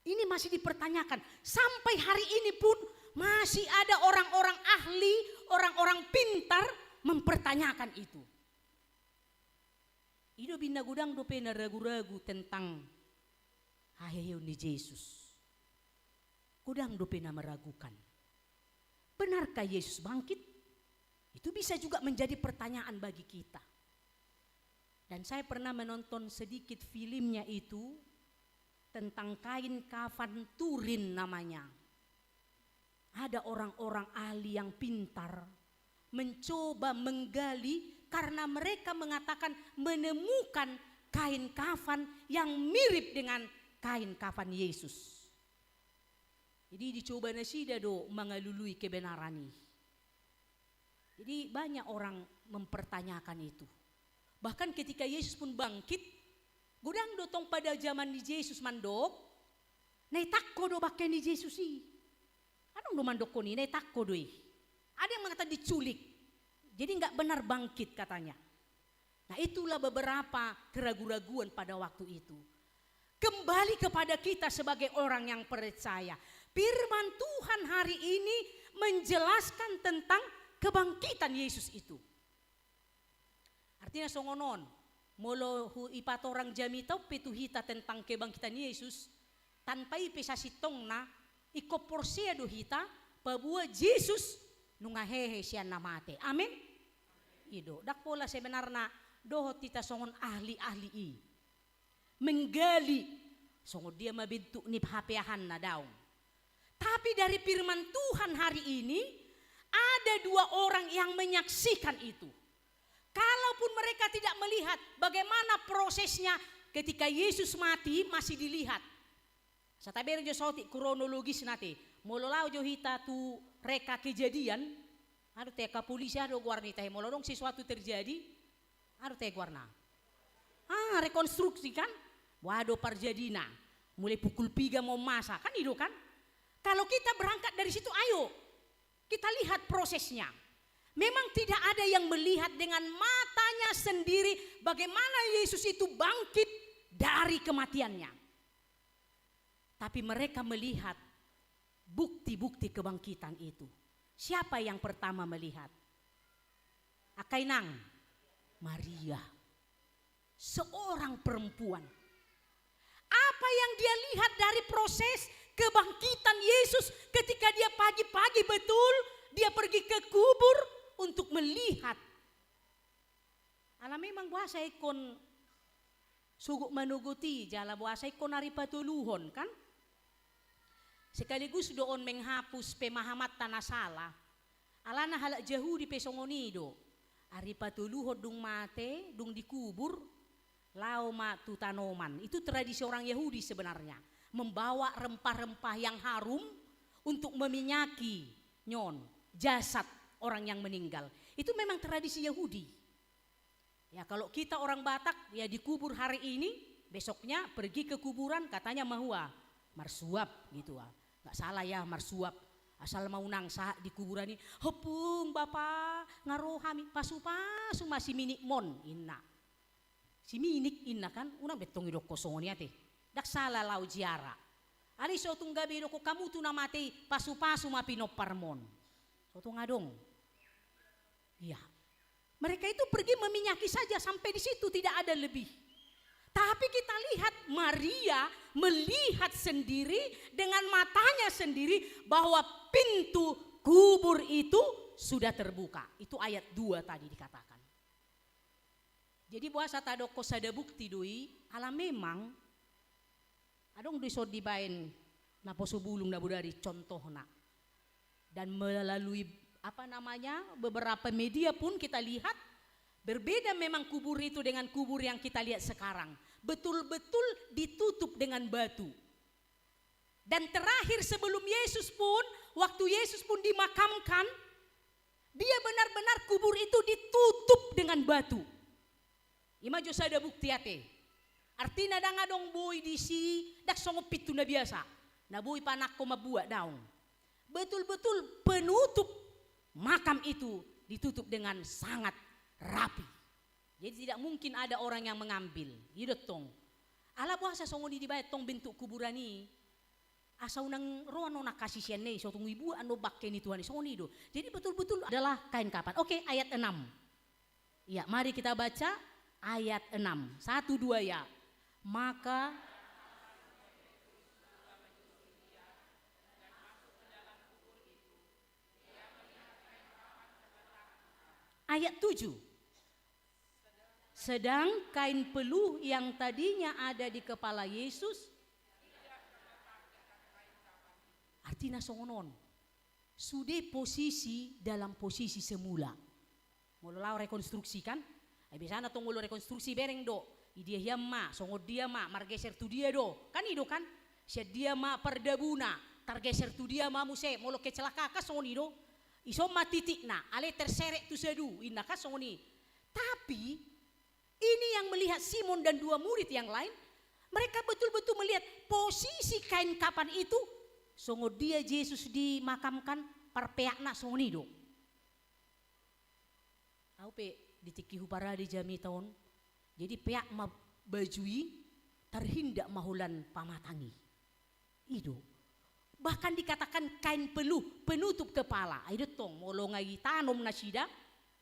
Ini masih dipertanyakan. Sampai hari ini pun masih ada orang-orang ahli, orang-orang pintar mempertanyakan itu. Ido bina gudang do pena ragu-ragu tentang hayayon ni Yesus. Gudang do pena meragukan. Benarkah Yesus bangkit? Itu bisa juga menjadi pertanyaan bagi kita. Dan saya pernah menonton sedikit filmnya itu tentang kain kafan Turin namanya. Ada orang-orang ahli yang pintar mencoba menggali karena mereka mengatakan menemukan kain kafan yang mirip dengan kain kafan Yesus. Jadi dicoba nasida do mengalului kebenaran ini. Jadi banyak orang mempertanyakan itu. Bahkan ketika Yesus pun bangkit, gudang dotong pada zaman di Yesus mandok, nai takko do bakai ni Yesus i. Anong do mandok ko ni, nai takko do i. Ada yang mengatakan diculik, jadi nggak benar bangkit katanya. Nah itulah beberapa keraguan-raguan pada waktu itu. Kembali kepada kita sebagai orang yang percaya. Firman Tuhan hari ini menjelaskan tentang kebangkitan Yesus itu. Artinya songonon, molo ipat orang jamito petuhita tentang kebangkitan Yesus, tanpa ipesasitong na ikoporsia do hita, pabua Yesus nungahehe siya namate. Amin? Ido, dakpola sebenarnya dohot tita songon ahli-ahli i. Menggali, songon dia mabentuk ni hapeahan na daw. Tapi dari firman Tuhan hari ini, ada dua orang yang menyaksikan itu. Kalaupun mereka tidak melihat bagaimana prosesnya ketika Yesus mati masih dilihat. Sataber jo soti kronologis nate. Mololau jo hita tu reka kejadian. Ado te polisi ado guarni tahe molorong sesuatu terjadi. Ado te guarna. Rekonstruksi kan? Wado parjadina. Mulai pukul 3 mau masa kan itu kan? Kalau kita berangkat dari situ ayo kita lihat prosesnya. Memang tidak ada yang melihat dengan matanya sendiri bagaimana Yesus itu bangkit dari kematiannya. Tapi mereka melihat bukti-bukti kebangkitan itu. Siapa yang pertama melihat? Akainang Maria, seorang perempuan. Apa yang dia lihat dari proses kebangkitan Yesus ketika dia pagi-pagi betul dia pergi ke kubur untuk melihat. Ala memang bahasa ikon suguk manuguti jala bahasa ikon ari patuluhon kan? Sekaligus doon menghapus pemahamat tanah salah. Alana halak jauh di pesongonido. Ari patuluhon dung mate, dung dikubur, lau matu tanoman. Itu tradisi orang Yahudi sebenarnya. Membawa rempah-rempah yang harum untuk meminyaki nyon jasad orang yang meninggal. Itu memang tradisi Yahudi. Ya kalau kita orang Batak ya dikubur hari ini, besoknya pergi ke kuburan katanya mahua marsuap gitu ah. Nggak salah ya marsuap. Asal mau nangsa di kuburan ini, hepung bapak ngarohami pasu-pasu masih minik mon inna. Si minik inna kan unang betong idok kosongnya teh. Dak salah lau jiara. Ali so tung gabi idok kamu tu namati pasu-pasu mapino parmon. So tung ngadong. Iya. Mereka itu pergi meminyaki saja sampai di situ tidak ada lebih. Tapi kita lihat Maria melihat sendiri dengan matanya sendiri bahwa pintu kubur itu sudah terbuka. Itu ayat 2 tadi dikatakan. Jadi bahasa tadoko sada bukti doi ala memang adong disod dibain na posobulung na budari contohna. Dan melalui beberapa media pun kita lihat berbeda memang kubur itu dengan kubur yang kita lihat sekarang. Betul-betul ditutup dengan batu. Dan terakhir sebelum Yesus pun, waktu Yesus pun dimakamkan, dia benar-benar kubur itu ditutup dengan batu. Ima jo sada bukti ate. Artina da ngadong boy di si dak songo pitu na biasa. Na boy panak ko mabuat daong. betul-betul penutup makam itu ditutup dengan sangat rapi. Jadi tidak mungkin ada orang yang mengambil. Itu tong. Ala buasa songoni dibayar tong bentuk kuburan ini. Asal nang roan nak kasih siane so tong ibu anu bakke ni Tuhan songoni do. Jadi betul-betul adalah kain kapan. Oke, ayat 6. Ya, mari kita baca ayat 6. 1 2 ya. Maka ayat 7. Sedang kain peluh yang tadinya ada di kepala Yesus artinya songonon. Sudah posisi dalam posisi semula. Mula rekonstruksi kan? Biasanya tong mulu rekonstruksi bereng do. Dia hiamma, songod dia ma, margeser tu dia do. Kan ido kan? Siya dia ma perdabuna, targeser tu dia ma muse, molo kecelaka ka songon ido. Iso matitik na, ale terserek tu sedu, inna ka songoni. Tapi ini yang melihat Simon dan 2 murid yang lain, mereka betul-betul melihat posisi kain kapan itu. Songo dia Yesus dimakamkan perpeakna songoni do. Au pe ditikihu para di jami tahun. Jadi peak ma bajui terhindak mahulan pamatangi. Itu. Bahkan dikatakan kain peluh penutup kepala. Itu tong molongai tanom nasida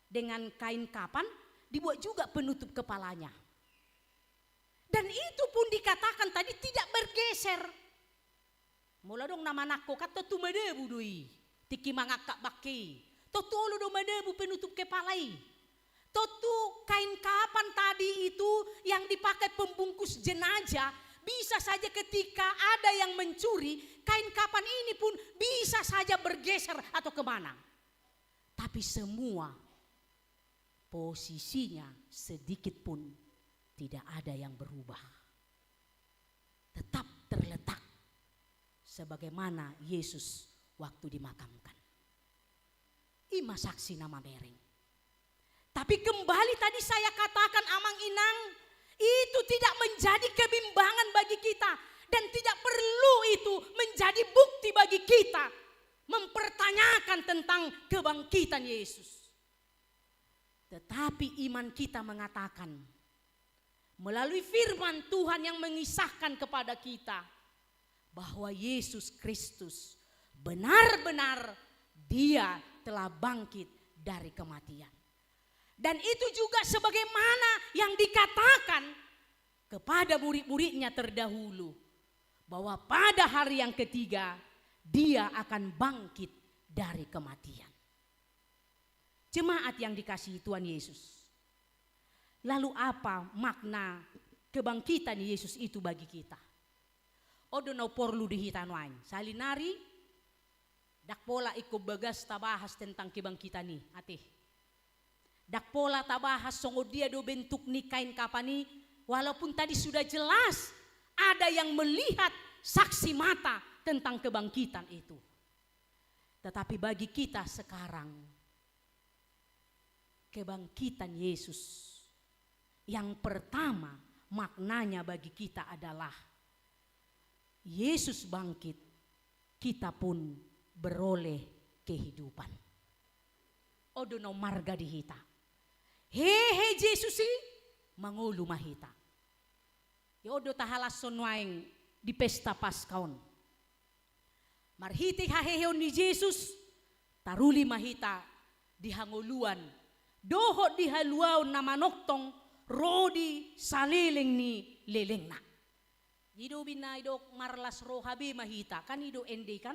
dengan kain kapan dibuat juga penutup kepalanya. Dan itu pun dikatakan tadi tidak bergeser. Mula dong nama nako kata tu madebu doi. Tiki mangakak baki. Totolo do madebu penutup kepalai. Totu kain kapan tadi itu yang dipakai pembungkus jenazah. Bisa saja ketika ada yang mencuri, kain kapan ini pun bisa saja bergeser atau kemana. Tapi semua posisinya sedikit pun tidak ada yang berubah. Tetap terletak sebagaimana Yesus waktu dimakamkan. Ima saksi nama mereng. Tapi kembali tadi saya katakan amang inang, itu tidak menjadi kebimbangan bagi kita. Dan tidak perlu itu menjadi bukti bagi kita mempertanyakan tentang kebangkitan Yesus. Tetapi iman kita mengatakan melalui firman Tuhan yang mengisahkan kepada kita bahwa Yesus Kristus benar-benar dia telah bangkit dari kematian. Dan itu juga sebagaimana yang dikatakan kepada murid-muridnya terdahulu. Bahwa pada hari yang ketiga dia akan bangkit dari kematian. Jemaat yang dikasihi Tuhan Yesus. Lalu apa makna kebangkitan Yesus itu bagi kita? Odo no porlu dihitanwain. Salinari dak pola iko bagas tabahas tentang kebangkitan ni atih. Dak pola tabahas songo dia do bentuk ni kain kapani, walaupun tadi sudah jelas ada yang melihat saksi mata tentang kebangkitan itu. Tetapi bagi kita sekarang kebangkitan Yesus yang pertama maknanya bagi kita adalah Yesus bangkit, kita pun beroleh kehidupan. Odo no marga dihita. Hehe Yesus mangulu mahita. Yodo tahalas sonwaing di pesta Paskaon. Marhiti hahehon ni Yesus taruli mahita di hanguluan. Doho di haluaon na manoktong rodi saliling ni lelengna. Ido binaidok marlas rohabe mahita. Kan ido ende kan?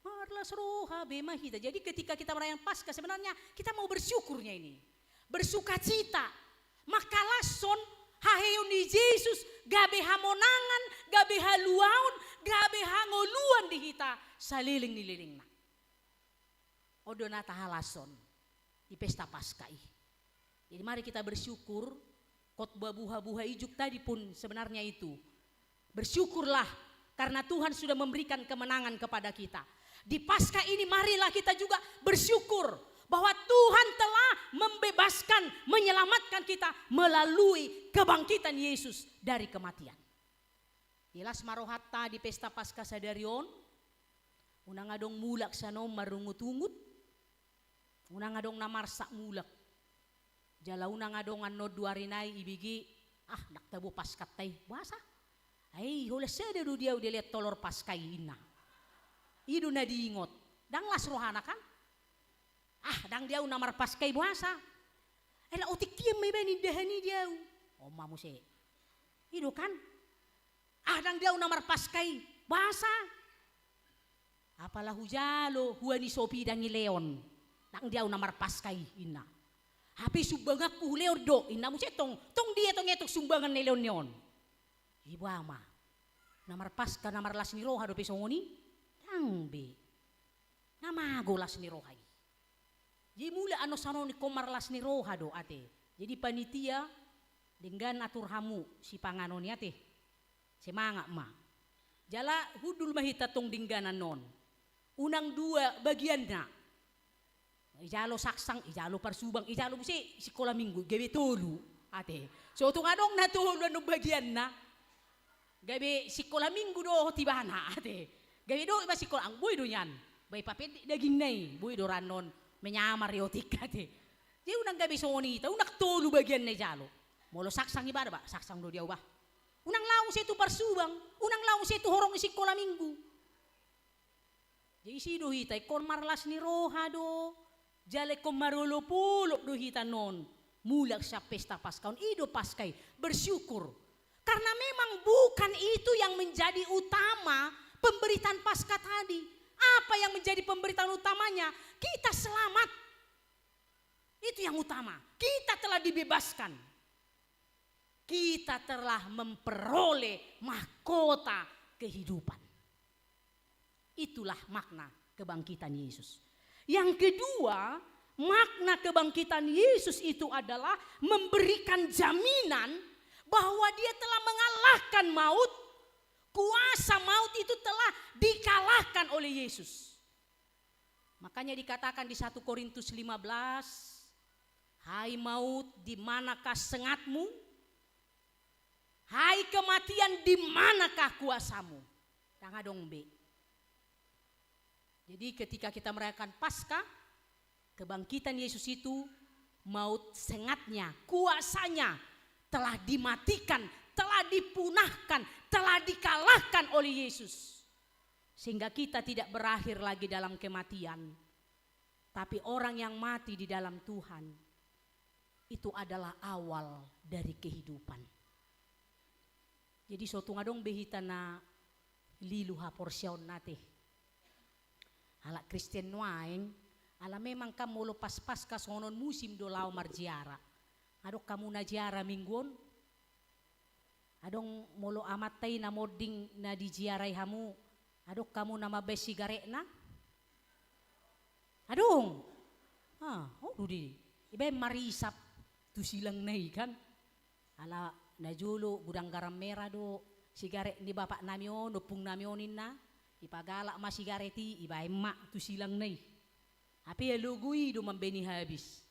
Marlas rohabe mahita. Jadi ketika kita merayakan Paskah sebenarnya kita mau bersyukurnya ini. Bersukacita. Maka lason haheon ni Yesus gabe hamonangan, gabe haluaon, gabe hangoluan dihita saliling ni lelengna. Odo nata halason di pesta Paskah. Jadi mari kita bersyukur. Khotbah buha-buha ijuk tadi pun sebenarnya itu. Bersyukurlah karena Tuhan sudah memberikan kemenangan kepada kita. Di Paskah ini marilah kita juga bersyukur bahwa Tuhan telah membebaskan, menyelamatkan kita melalui kebangkitan Yesus dari kematian. Jelas marohatta di pesta Paskah sadarion, Una nga dong mulak sa no marungut-ungut. Una nga dong namarsak mulak. Jala una nga dong ano duarinay ibigi. Naktabo paskat tay. Basa. Ay, hula sada do diyaw dilihat tolor paskay ina. Ido na diingot. Dang las rohana kan? Dang diyaw namar paskay buasa. Ela otik tiyam may ba nindahani diyaw. Mamu si. Ido kan? Dang diyaw namar paskay. Basa. Apalah hujalo huani sopi dangi leon. Dang diyaw namar paskay ina. Hapi sumbangak ku leon do. Ina mo si tong dia tong etok sumbangan ni leon yon. Ibu ama, namar paska namar las ni roha do pesongoni, tangbe, namago las ni roha. Jadi mula ano sano ni komar las ni roha do ate. Jadi panitia dengan atur hamu si pangano ni ate, semanga ma. Jala hudul mahita tong dingganan non. Unang dua bagian na. Ijalo saksang, ijalo parsubang, ijalo si sekolah minggu, gawe tolu ate. So tung adong na tolu ano bagian na. Gabi sekolah minggu do tibana ate. Gabi do iba sekolah ang boy do yan. Bay papel daging nay, boy do ranon menyamar yotik ate. Di unang gabi sonita, unak tolu bagian na jalo. Molo saksang iba ba? Saksang do diaw ba? Unang laong sa ito parsubang, unang laong sa ito horong sekolah minggu. Jadi si do hita kon marlas ni roha do. Jale kon marulupulok do hita non. Mulak sa pesta Paskaon, ido paskay bersyukur. Karena memang bukan itu yang menjadi utama pemberitaan Paskah tadi. Apa yang menjadi pemberitaan utamanya? Kita selamat. Itu yang utama. Kita telah dibebaskan. Kita telah memperoleh mahkota kehidupan. Itulah makna kebangkitan Yesus. Yang kedua, makna kebangkitan Yesus itu adalah memberikan jaminan bahwa dia telah mengalahkan maut. Kuasa maut itu telah dikalahkan oleh Yesus. Makanya dikatakan di 1 Korintus 15, hai maut, di manakah sengatmu? Hai kematian, di manakah kuasamu? Tangga dong be. Jadi ketika kita merayakan Paskah, kebangkitan Yesus itu maut sengatnya, kuasanya telah dimatikan, telah dipunahkan, telah dikalahkan oleh Yesus. Sehingga kita tidak berakhir lagi dalam kematian. Tapi orang yang mati di dalam Tuhan, itu adalah awal dari kehidupan. Jadi suatu ngadong behita na liluha porsyon nate. Ala Kristen waeng, ala memang kamu lepas Paskah sonon musim dolau marjiara. Adok kamu na jiara mingguon. Adong molo amatay na moding na di jiaray hamu. Adok kamu na mabes sigarek na. Adong. Di. Iba marisap tu silang na ikan. Ala na julo gudang garam merah do. Sigarek ni bapak namyon, dopung namyonin na. Ipagalak ma sigareti, iba emak tu silang na. Api alugui do mambeni habis.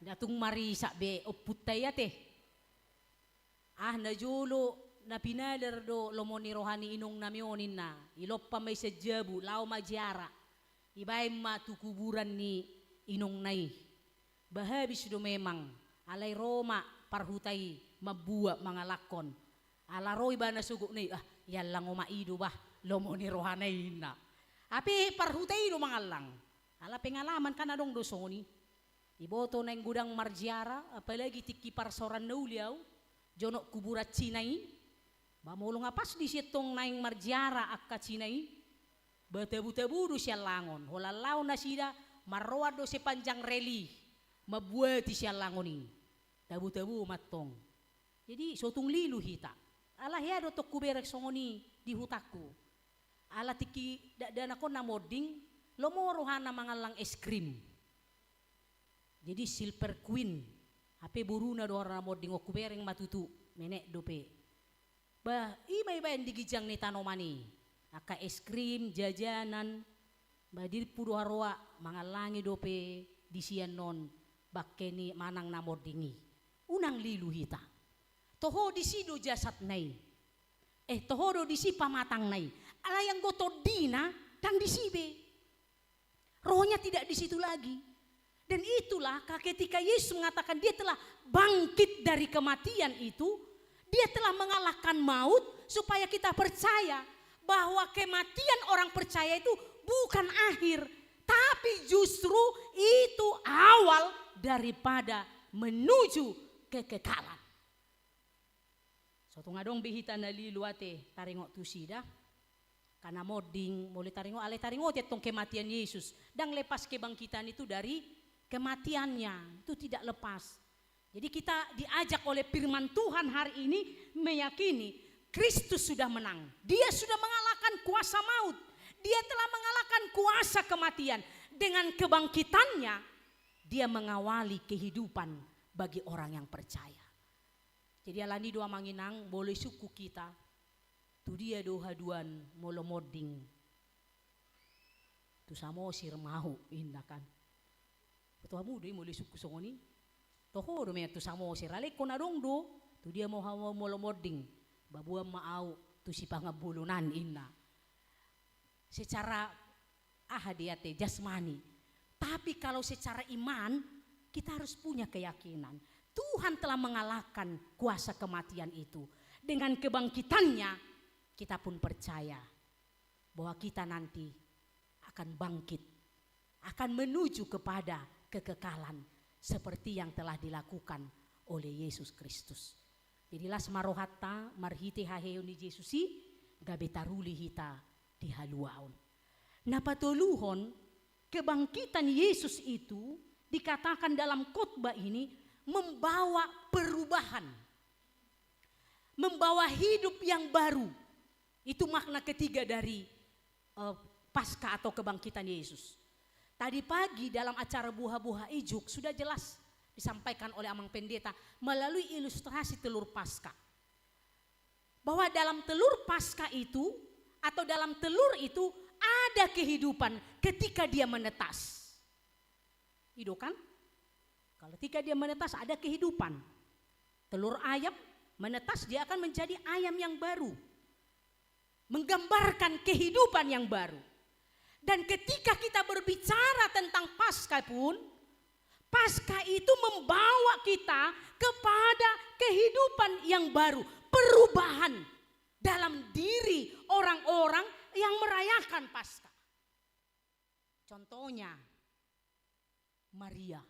Datung marisa be oputay ate. Na julo na pinader do lomoni rohani inong namyonin na. Ilop pa may sadyabu, lao majara. Ibay matukuburan ni inong nay. Bahabis do memang. Alay Roma parhutay mabuwa mga lakon. Alaroy ba nasugok na yan lang umaido ba lomoni rohanay na. Api parhutay do mga lang. Ala pengalaman ka na dong dosoni. Iboto na yung gudang marjiara, apalagi tikipar soran na uliaw, jonok kuburat Chinay, bamulong apas di sitong na yung marjiara akka Chinay, batabu-tabu do siya langon, holalaw na sida, marwad do si panjang reli, mabuati siya langon tabu-tabu matong. Jadi sotong lilu hita, ala hiya do tok kuberek songoni di hutaku, ala tiki dana ko na moding, lomorohan na mga lang es krim. Jadi Silver Queen, hape buruna do orang moding okubereng matutu, menek dope. Iba yang digijang ni tanomani, aka es krim, jajanan, badir pudo harwa, mga langi dope, disian non, bakkeni manang na modingi. Unang lilu hita. Toho disi do jasad nai. Toho do disi pamatang nai. Ala yang goto dina, tang disibe. Rohnya tidak di situ lagi. Dan itulah ketika Yesus mengatakan dia telah bangkit dari kematian itu, dia telah mengalahkan maut supaya kita percaya bahwa kematian orang percaya itu bukan akhir, tapi justru itu awal daripada menuju kekekalan. Suatu ngadong bihita naliluate taringok tusida. Karena moding mulai taringo ale taringo tong kematian Yesus dan lepas kebangkitan itu dari kematiannya itu tidak lepas. Jadi kita diajak oleh firman Tuhan hari ini meyakini Kristus sudah menang. Dia sudah mengalahkan kuasa maut. Dia telah mengalahkan kuasa kematian. Dengan kebangkitannya dia mengawali kehidupan bagi orang yang percaya. Jadi alani doa manginang boleh suku kita. Tu dia doha duan molo moding. Tu samo sir mau inda kan. Tu amu doi mole suku songoni. Toho do me tu samo sir ale kona dong do. Tu dia mau hawa molo moding. Babua maau tu si pangabulunan inna. Secara ahadiate jasmani. Tapi kalau secara iman kita harus punya keyakinan. Tuhan telah mengalahkan kuasa kematian itu. Dengan kebangkitannya kita pun percaya bahwa kita nanti akan bangkit, akan menuju kepada kekekalan seperti yang telah dilakukan oleh Yesus Kristus. Jadilah semarohatta marhite haheuni Jesusi gabetaruli hita di haluaon. Napatuluhon kebangkitan Yesus itu dikatakan dalam khotbah ini membawa perubahan, membawa hidup yang baru. Itu makna ketiga dari Paskah atau kebangkitan Yesus. Tadi pagi dalam acara buah-buah ijuk sudah jelas disampaikan oleh Amang Pendeta melalui ilustrasi telur Paskah. Bahwa dalam telur Paskah itu atau dalam telur itu ada kehidupan ketika dia menetas. Itu kan? Kalau ketika dia menetas ada kehidupan. Telur ayam menetas dia akan menjadi ayam yang baru. Menggambarkan kehidupan yang baru. Dan ketika kita berbicara tentang Paskah pun, Paskah itu membawa kita kepada kehidupan yang baru, perubahan dalam diri orang-orang yang merayakan Paskah. Contohnya Maria.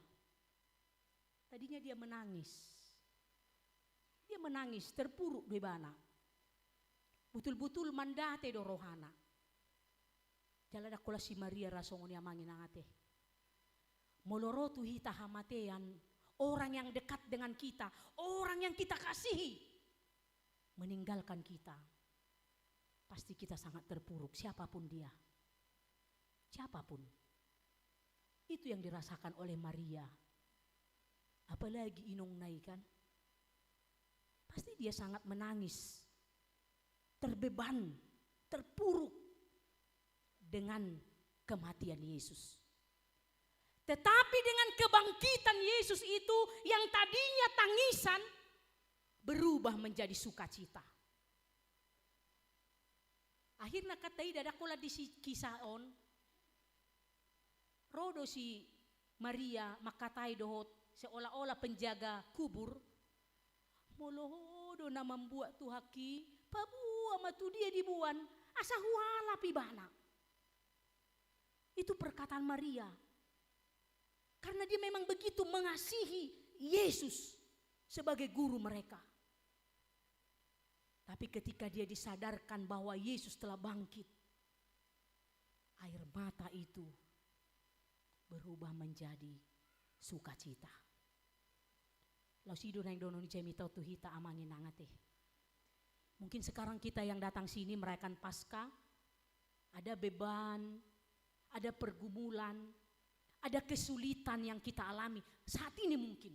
Tadinya dia menangis. Dia menangis terpuruk di bana. Betul-betul mandate do rohana. Jalada kula si Maria rasongoni amangin angate. Molorotu hita hamatean orang yang dekat dengan kita, orang yang kita kasihi meninggalkan kita. Pasti kita sangat terpuruk siapapun dia. Siapapun. Itu yang dirasakan oleh Maria. Apalagi inong nai kan. Pasti dia sangat menangis. Terbeban, terpuruk dengan kematian Yesus. Tetapi dengan kebangkitan Yesus itu yang tadinya tangisan berubah menjadi sukacita. Akhirnya katai dadakola di kisaon, rodo si Maria makatai dohot seolah-olah penjaga kubur, molohodo na membuat tuhaki, pabua matu dia dibuan, asa huala pibana. Itu perkataan Maria. Karena dia memang begitu mengasihi Yesus sebagai guru mereka. Tapi ketika dia disadarkan bahwa Yesus telah bangkit, air mata itu berubah menjadi sukacita. Lausido nang dono ni cemita tuhita amangin nangate. Mungkin sekarang kita yang datang sini merayakan Paskah, ada beban, ada pergumulan, ada kesulitan yang kita alami saat ini mungkin.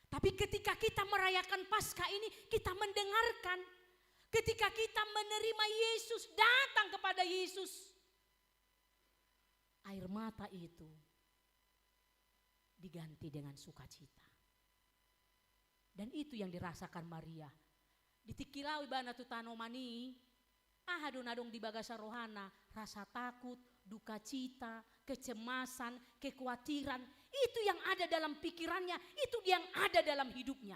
Tapi ketika kita merayakan Paskah ini, kita mendengarkan. Ketika kita menerima Yesus, datang kepada Yesus, air mata itu diganti dengan sukacita. Dan itu yang dirasakan Maria. Di tikilau ibana tu tanomani, Adong di bagasa rohana, rasa takut, duka cita, kecemasan, kekhawatiran, itu yang ada dalam pikirannya, itu yang ada dalam hidupnya.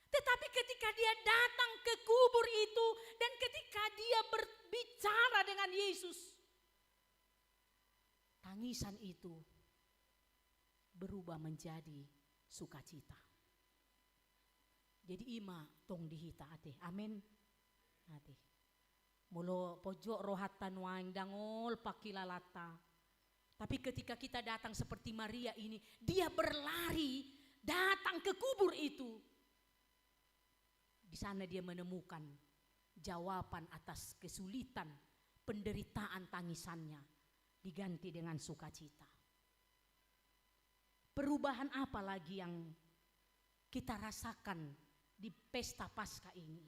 Tetapi ketika dia datang ke kubur itu dan ketika dia berbicara dengan Yesus, tangisan itu berubah menjadi sukacita. Jadi ima tong dihita ate, amin. Ate. Mulo pojok rohatan waing dangol pakilalata. Tapi ketika kita datang seperti Maria ini, dia berlari datang ke kubur itu. Di sana dia menemukan jawaban atas kesulitan, penderitaan tangisannya diganti dengan sukacita. Perubahan apa lagi yang kita rasakan di pesta Paskah ini?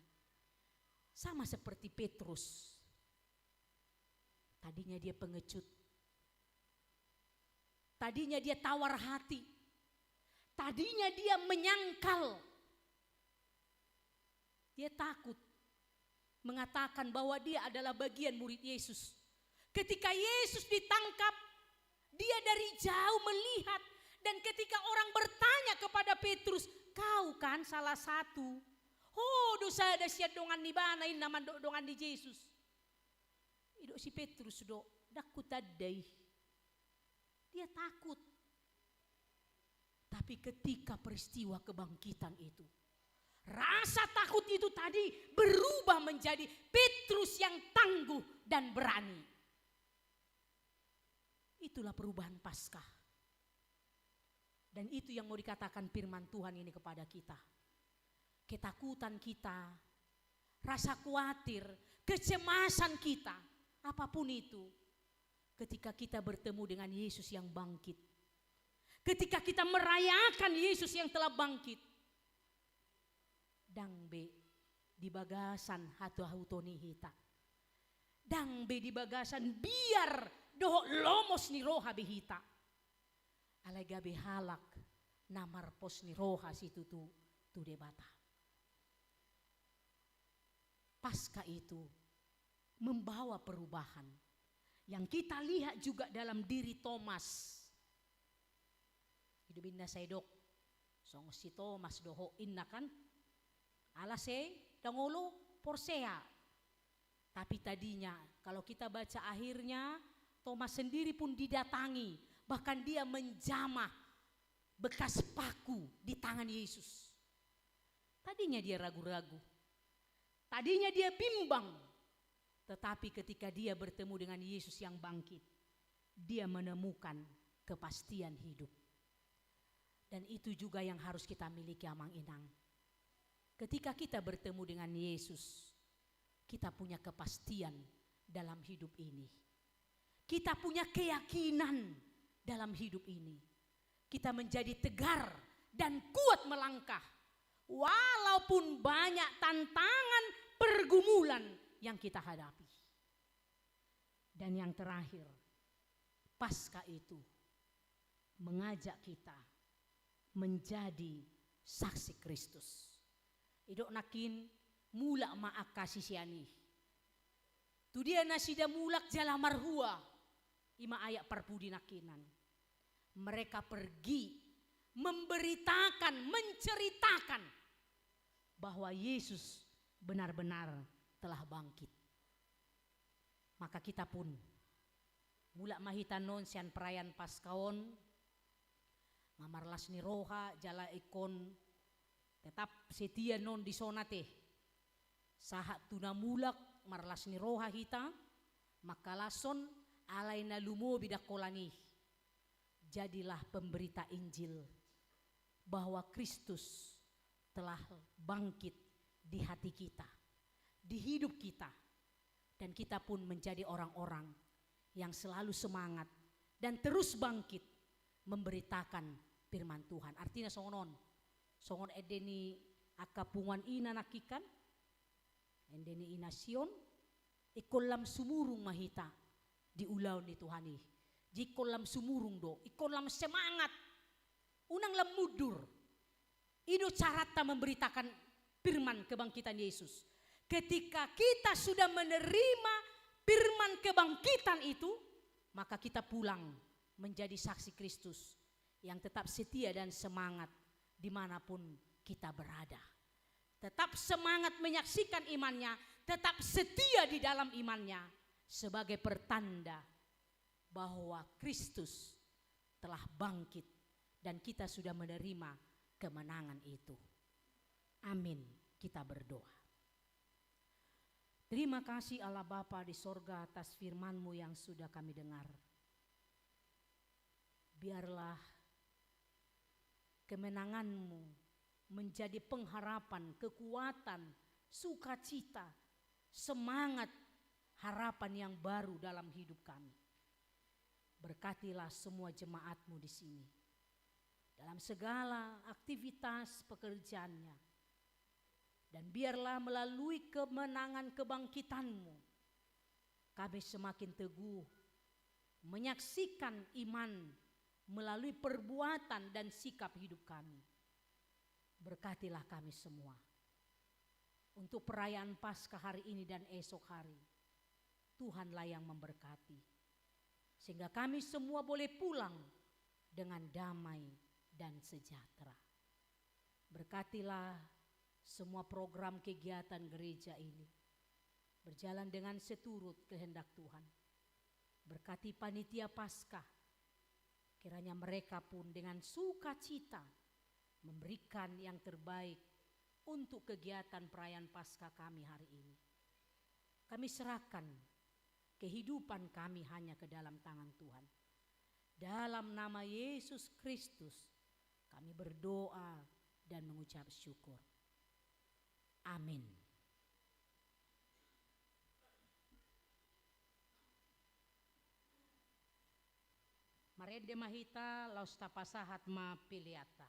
Sama seperti Petrus. Tadinya dia pengecut. Tadinya dia tawar hati. Tadinya dia menyangkal. Dia takut mengatakan bahwa dia adalah bagian murid Yesus. Ketika Yesus ditangkap, dia dari jauh melihat. Dan ketika orang bertanya kepada Petrus, kau kan salah satu. Oh, dosa ada siat dongan ni banain naman dongan di Yesus. Ido si Petrus do, dakut tadai. Dia takut. Tapi ketika peristiwa kebangkitan itu, rasa takut itu tadi berubah menjadi Petrus yang tangguh dan berani. Itulah perubahan Paskah. Dan itu yang mau dikatakan firman Tuhan ini kepada kita. Ketakutan kita, rasa khawatir, kecemasan kita, apapun itu. Ketika kita bertemu dengan Yesus yang bangkit. Ketika kita merayakan Yesus yang telah bangkit. Dangbe di bagasan hatu hutoni hita. Dangbe di bagasan biar doh lomos ni roha behita. Alay gabe halak namar pos ni roha situ tu debata. Paskah itu membawa perubahan yang kita lihat juga dalam diri Thomas. Hidup inna saydok, song si Thomas doho inna kan, alase dangolo porsea. Tapi tadinya kalau kita baca akhirnya Thomas sendiri pun didatangi. Bahkan dia menjamah bekas paku di tangan Yesus. Tadinya dia ragu-ragu. Tadinya dia bimbang. Tetapi ketika dia bertemu dengan Yesus yang bangkit, dia menemukan kepastian hidup. Dan itu juga yang harus kita miliki amang inang. Ketika kita bertemu dengan Yesus, kita punya kepastian dalam hidup ini. Kita punya keyakinan dalam hidup ini. Kita menjadi tegar dan kuat melangkah. Walaupun banyak tantangan, pergumulan yang kita hadapi. Dan yang terakhir, Paskah itu mengajak kita menjadi saksi Kristus. Idok nakin mulak maak kasih siani. Tu dia nasida mulak jala marhua. Ima ayak parpudi nakinan. Mereka pergi memberitakan, menceritakan bahwa Yesus benar-benar telah bangkit. Maka kita pun mulak mahitan non sian perayaan Paskaon, ngamarlas ni roha jala ikon tetap setia non di sona teh. Sahat tuna mulak marlas ni roha hita, maka lason alay na lumo bidakolani. Jadilah pemberita Injil bahwa Kristus telah bangkit di hati kita, di hidup kita. Dan kita pun menjadi orang-orang yang selalu semangat dan terus bangkit memberitakan firman Tuhan. Artinya songon edeni akapungan ina nakikan, edeni inasion, ikolam sumurung mahita di ulau ni Tuhani. Jikolam sumurung do, ikolam semangat, unang lamudur. Ino carata memberitakan firman kebangkitan Yesus. ketika kita sudah menerima firman kebangkitan itu, maka kita pulang menjadi saksi Kristus yang tetap setia dan semangat dimanapun kita berada. Tetap semangat menyaksikan imannya, tetap setia di dalam imannya sebagai pertanda bahwa Kristus telah bangkit dan kita sudah menerima kemenangan itu. Amin. Kita berdoa. Terima kasih Allah Bapa di sorga atas firman-Mu yang sudah kami dengar. Biarlah kemenangan-Mu menjadi pengharapan, kekuatan, sukacita, semangat, harapan yang baru dalam hidup kami. Berkatilah semua jemaat-Mu di sini. Dalam segala aktivitas pekerjaannya. Dan biarlah melalui kemenangan kebangkitan-Mu, kami semakin teguh menyaksikan iman melalui perbuatan dan sikap hidup kami. Berkatilah kami semua. Untuk perayaan Paskah hari ini dan esok hari, Tuhanlah yang memberkati. Sehingga kami semua boleh pulang dengan damai dan sejahtera. Berkatilah semua program kegiatan gereja ini berjalan dengan seturut kehendak Tuhan. Berkati panitia Paskah, kiranya mereka pun dengan sukacita memberikan yang terbaik untuk kegiatan perayaan Paskah kami hari ini. Kami serahkan kehidupan kami hanya ke dalam tangan Tuhan. Dalam nama Yesus Kristus kami berdoa dan mengucap syukur. Amin. Marede mahita lausta pasahat ma piliata.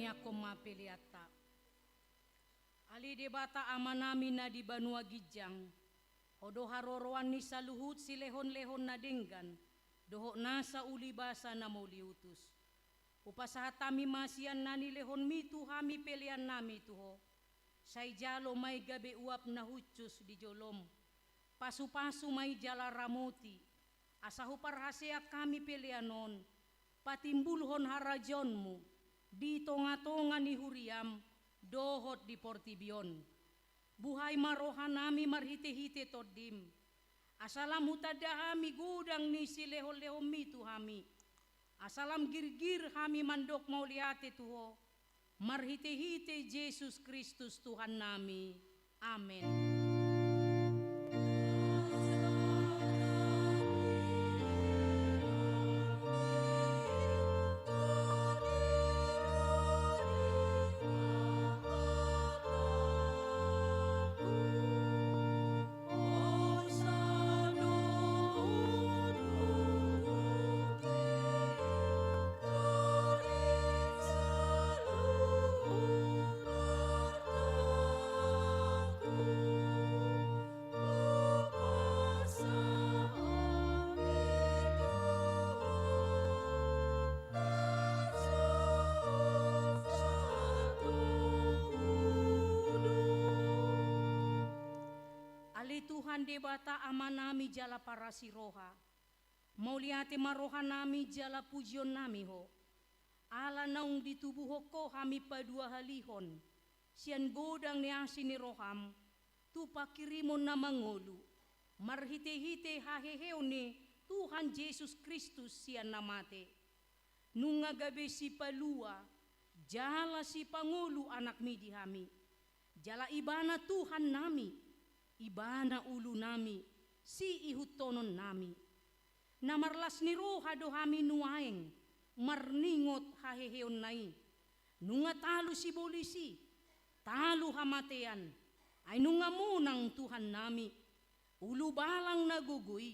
ni ako mapiliata. Ali debata amanami na di Banua Gijang, odo haroroan ni sa luhut si lehon-lehon na dinggan, doho nasa ulibasa na mauliutus. Upasahat tami masian na ni lehon mitu hami pelian nami tuho. Say jalo may gabi uap na hutyos di jolom. Pasu-pasu may jala ramoti. Asahu parhasea kami pelianon. Patimbulhon harajonmu. Di tonga-tonga ni huriam. Dohot di portibion. Buhay marohan nami marhite-hite todim. Asalam hutadahami gudang ni si leho-leho mitu hami. Asalam girgir hami mandok mauliate tuho. Marhite-hite Yesus Kristus Tuhan nami. Amen. Tuhan debata amanami jala para siroha. Mauliate maroha nami jala pujion nami ho. Ala naung ditubuh ko hami padua halihon. Sian godang ni asin ni roham. Tu pakirimon na mangolu. Marhite-hite haheheo ni Tuhan Yesus Kristus sian namate. Nunga gabi si palua. Jala si pangulu anak mi di hami. Jala ibana Tuhan nami. Ibana ulu nami, si ihutonon nami. Namarlas ni roha do hami nuaeng, marningot haheheon nai. Nunga talo si bolisi, talo hamatean, ay nunga munang Tuhan nami. Ulu balang nagugoy,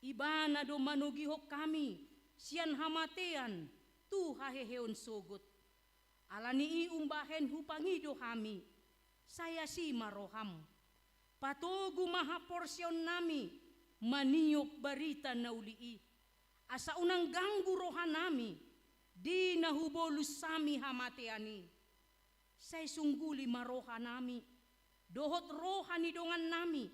ibana do manugihok kami, siyan hamatean, tu haheheon sogot. Alani iumbahen hupangido hami, saya si maroham. Patogu maha porsyon nami, maniok barita na ulii. Asa unang ganggu roha nami, di nahubolus sami hamateani. Say sungguli maroha nami, dohot roha ni dongan nami.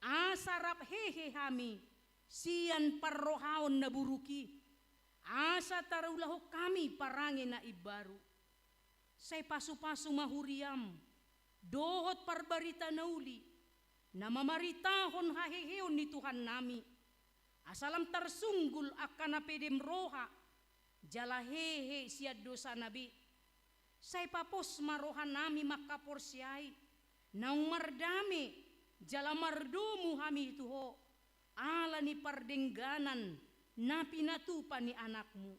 Asarap hehe hami, siyan parrohaon na buruki. Asa tarulahok kami parangin na ibaru. Say pasu-pasu mahuriam, dohot parbarita na uli. Na mamaritahon haheheon ni Tuhan nami. Asalam tarsunggul akan napedem roha. Jala hehe siya dosa nabi. Say papos marohan nami makaporsyay. Naung mardami. Jala mardomu hami ituho. Ala ni pardengganan. Na pinatupa ni anakmu.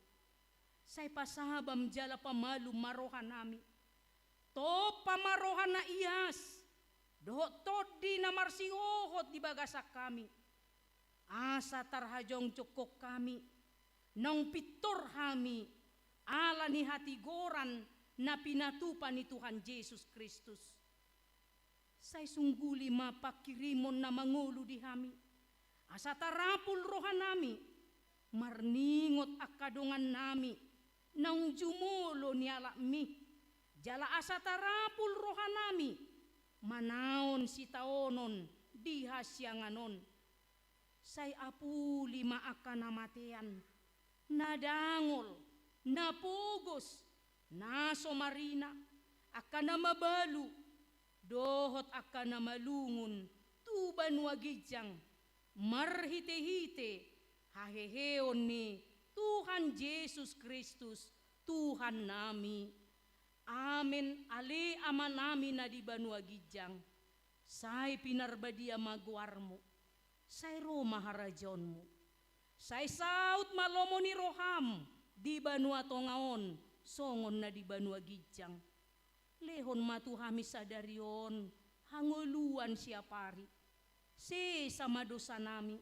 Say pasabam jala pamalu marohan nami. To pamarohan na iyas. Dohot todi na marsihohot di bagasak kami. Asa tarhajong cukok kami. Nang pitor hami. Ala ni hatigoran na pinatupa ni Tuhan Yesus Kristus. Say sungguli mapakirimon na mangulo di hami. Asa tarapul roha nami. Marningot akadungan nami. Nang jumulo ni alakmi. Jala asa tarapul roha nami. Manaon si taonon di hasyanganon. Say apu lima akan namatean. Nadangol, napugos, nasomarina, akan na mabalu, dohot akan na malungun, tuban wagijang, marhite-hite, haheheon ni Tuhan Yesus Kristus, Tuhan nami. Amen. Ali aman nami na di Banua Gijang. Say pinarbadia magwarmo. Say Roma harajonmu. Say saut malomo ni roham. Di Banua Tongaon. Songon na di Banua Gijang. Lehon matuhami sadarion. Hanguluan siya pari. Si sama dosa nami.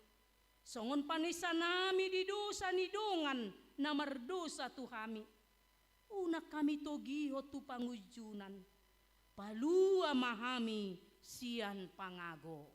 Songon panisa nami di dosa ni dongan. Na mardosa tuhami. una kami togiho tu pangujunan, palua mahami sian pangago.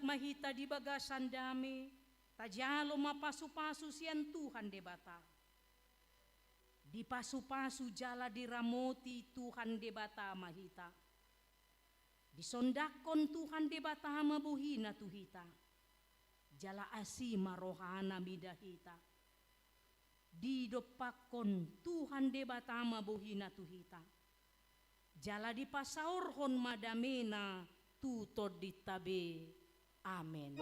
Mahita di bagasan dami, tajalo mapasu-pasu sian Tuhan debata. Di pasu-pasu jala diramoti Tuhan debata mahita. Di sondakon Tuhan debata mabuhina tuhita. Jala asima rohana midahita. Di dopakon Tuhan debata mabuhina tuhita. Jala di pasaurhon madamena tutod ditabe. Amin.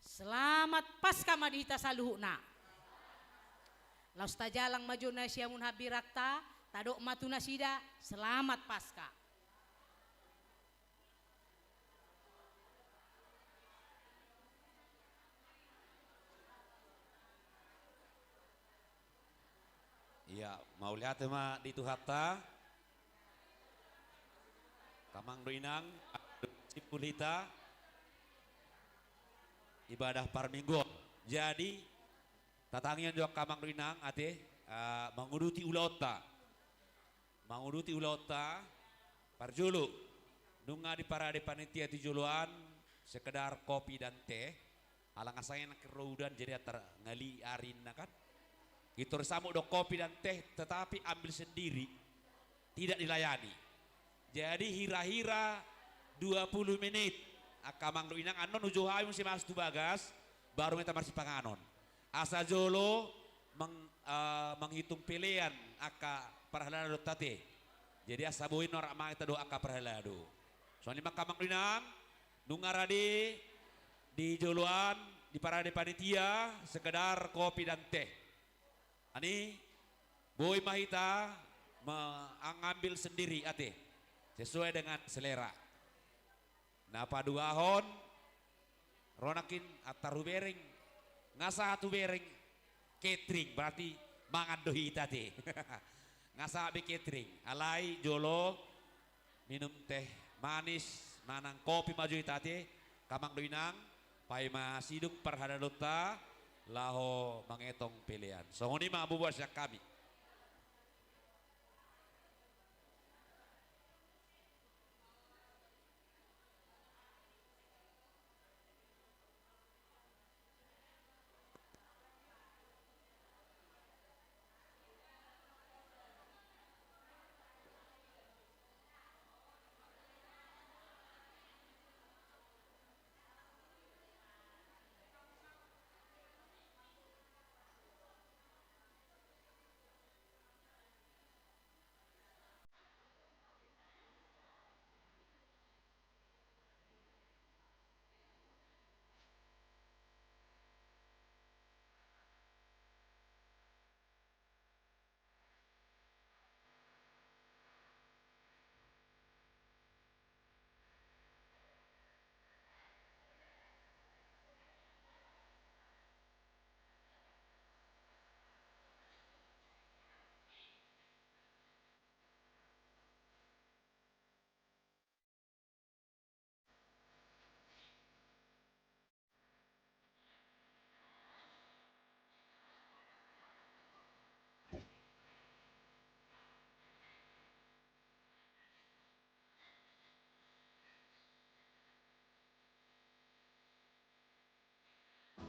Selamat Paskah madita saluhuna. Laus tajalang maju na siya mun habirakta, tadok matuna sida, selamat Paskah. Iya, mau lihat ma di Tuhata, Kamang Doinang, Sipulita, ibadah parminggu. Jadi tatangian juga Kamang Doinang ate menguruti ulota parjulu nunga di parade panitia tijuluan sekedar kopi dan teh alang asain kerudan jadi atar ngali arin kan itu samu do kopi dan teh tetapi ambil sendiri tidak dilayani jadi hira-hira 20 menit Kamang Doinang anon ujuhai musim mas tu bagas baru meta marsi panganon asa jolo menghitung pilihan aka perhelado tate. Jadi asa boin norak mang itu do aka perhelado. Soalnya Kamang Doinang nungaradi di joluan di parade panitia sekedar kopi dan teh. Ani boy mahita mengambil sendiri ate sesuai dengan selera. Nah paduahon ronakin ataru bereng ngasa tu bereng catering berarti mangan dohi tadi ngasa be catering alai jolo minum teh manis manang kopi maju tadi Kamang Doinang pai masiduk perhadalota laho mangetong pilihan so ini mah bubuas kami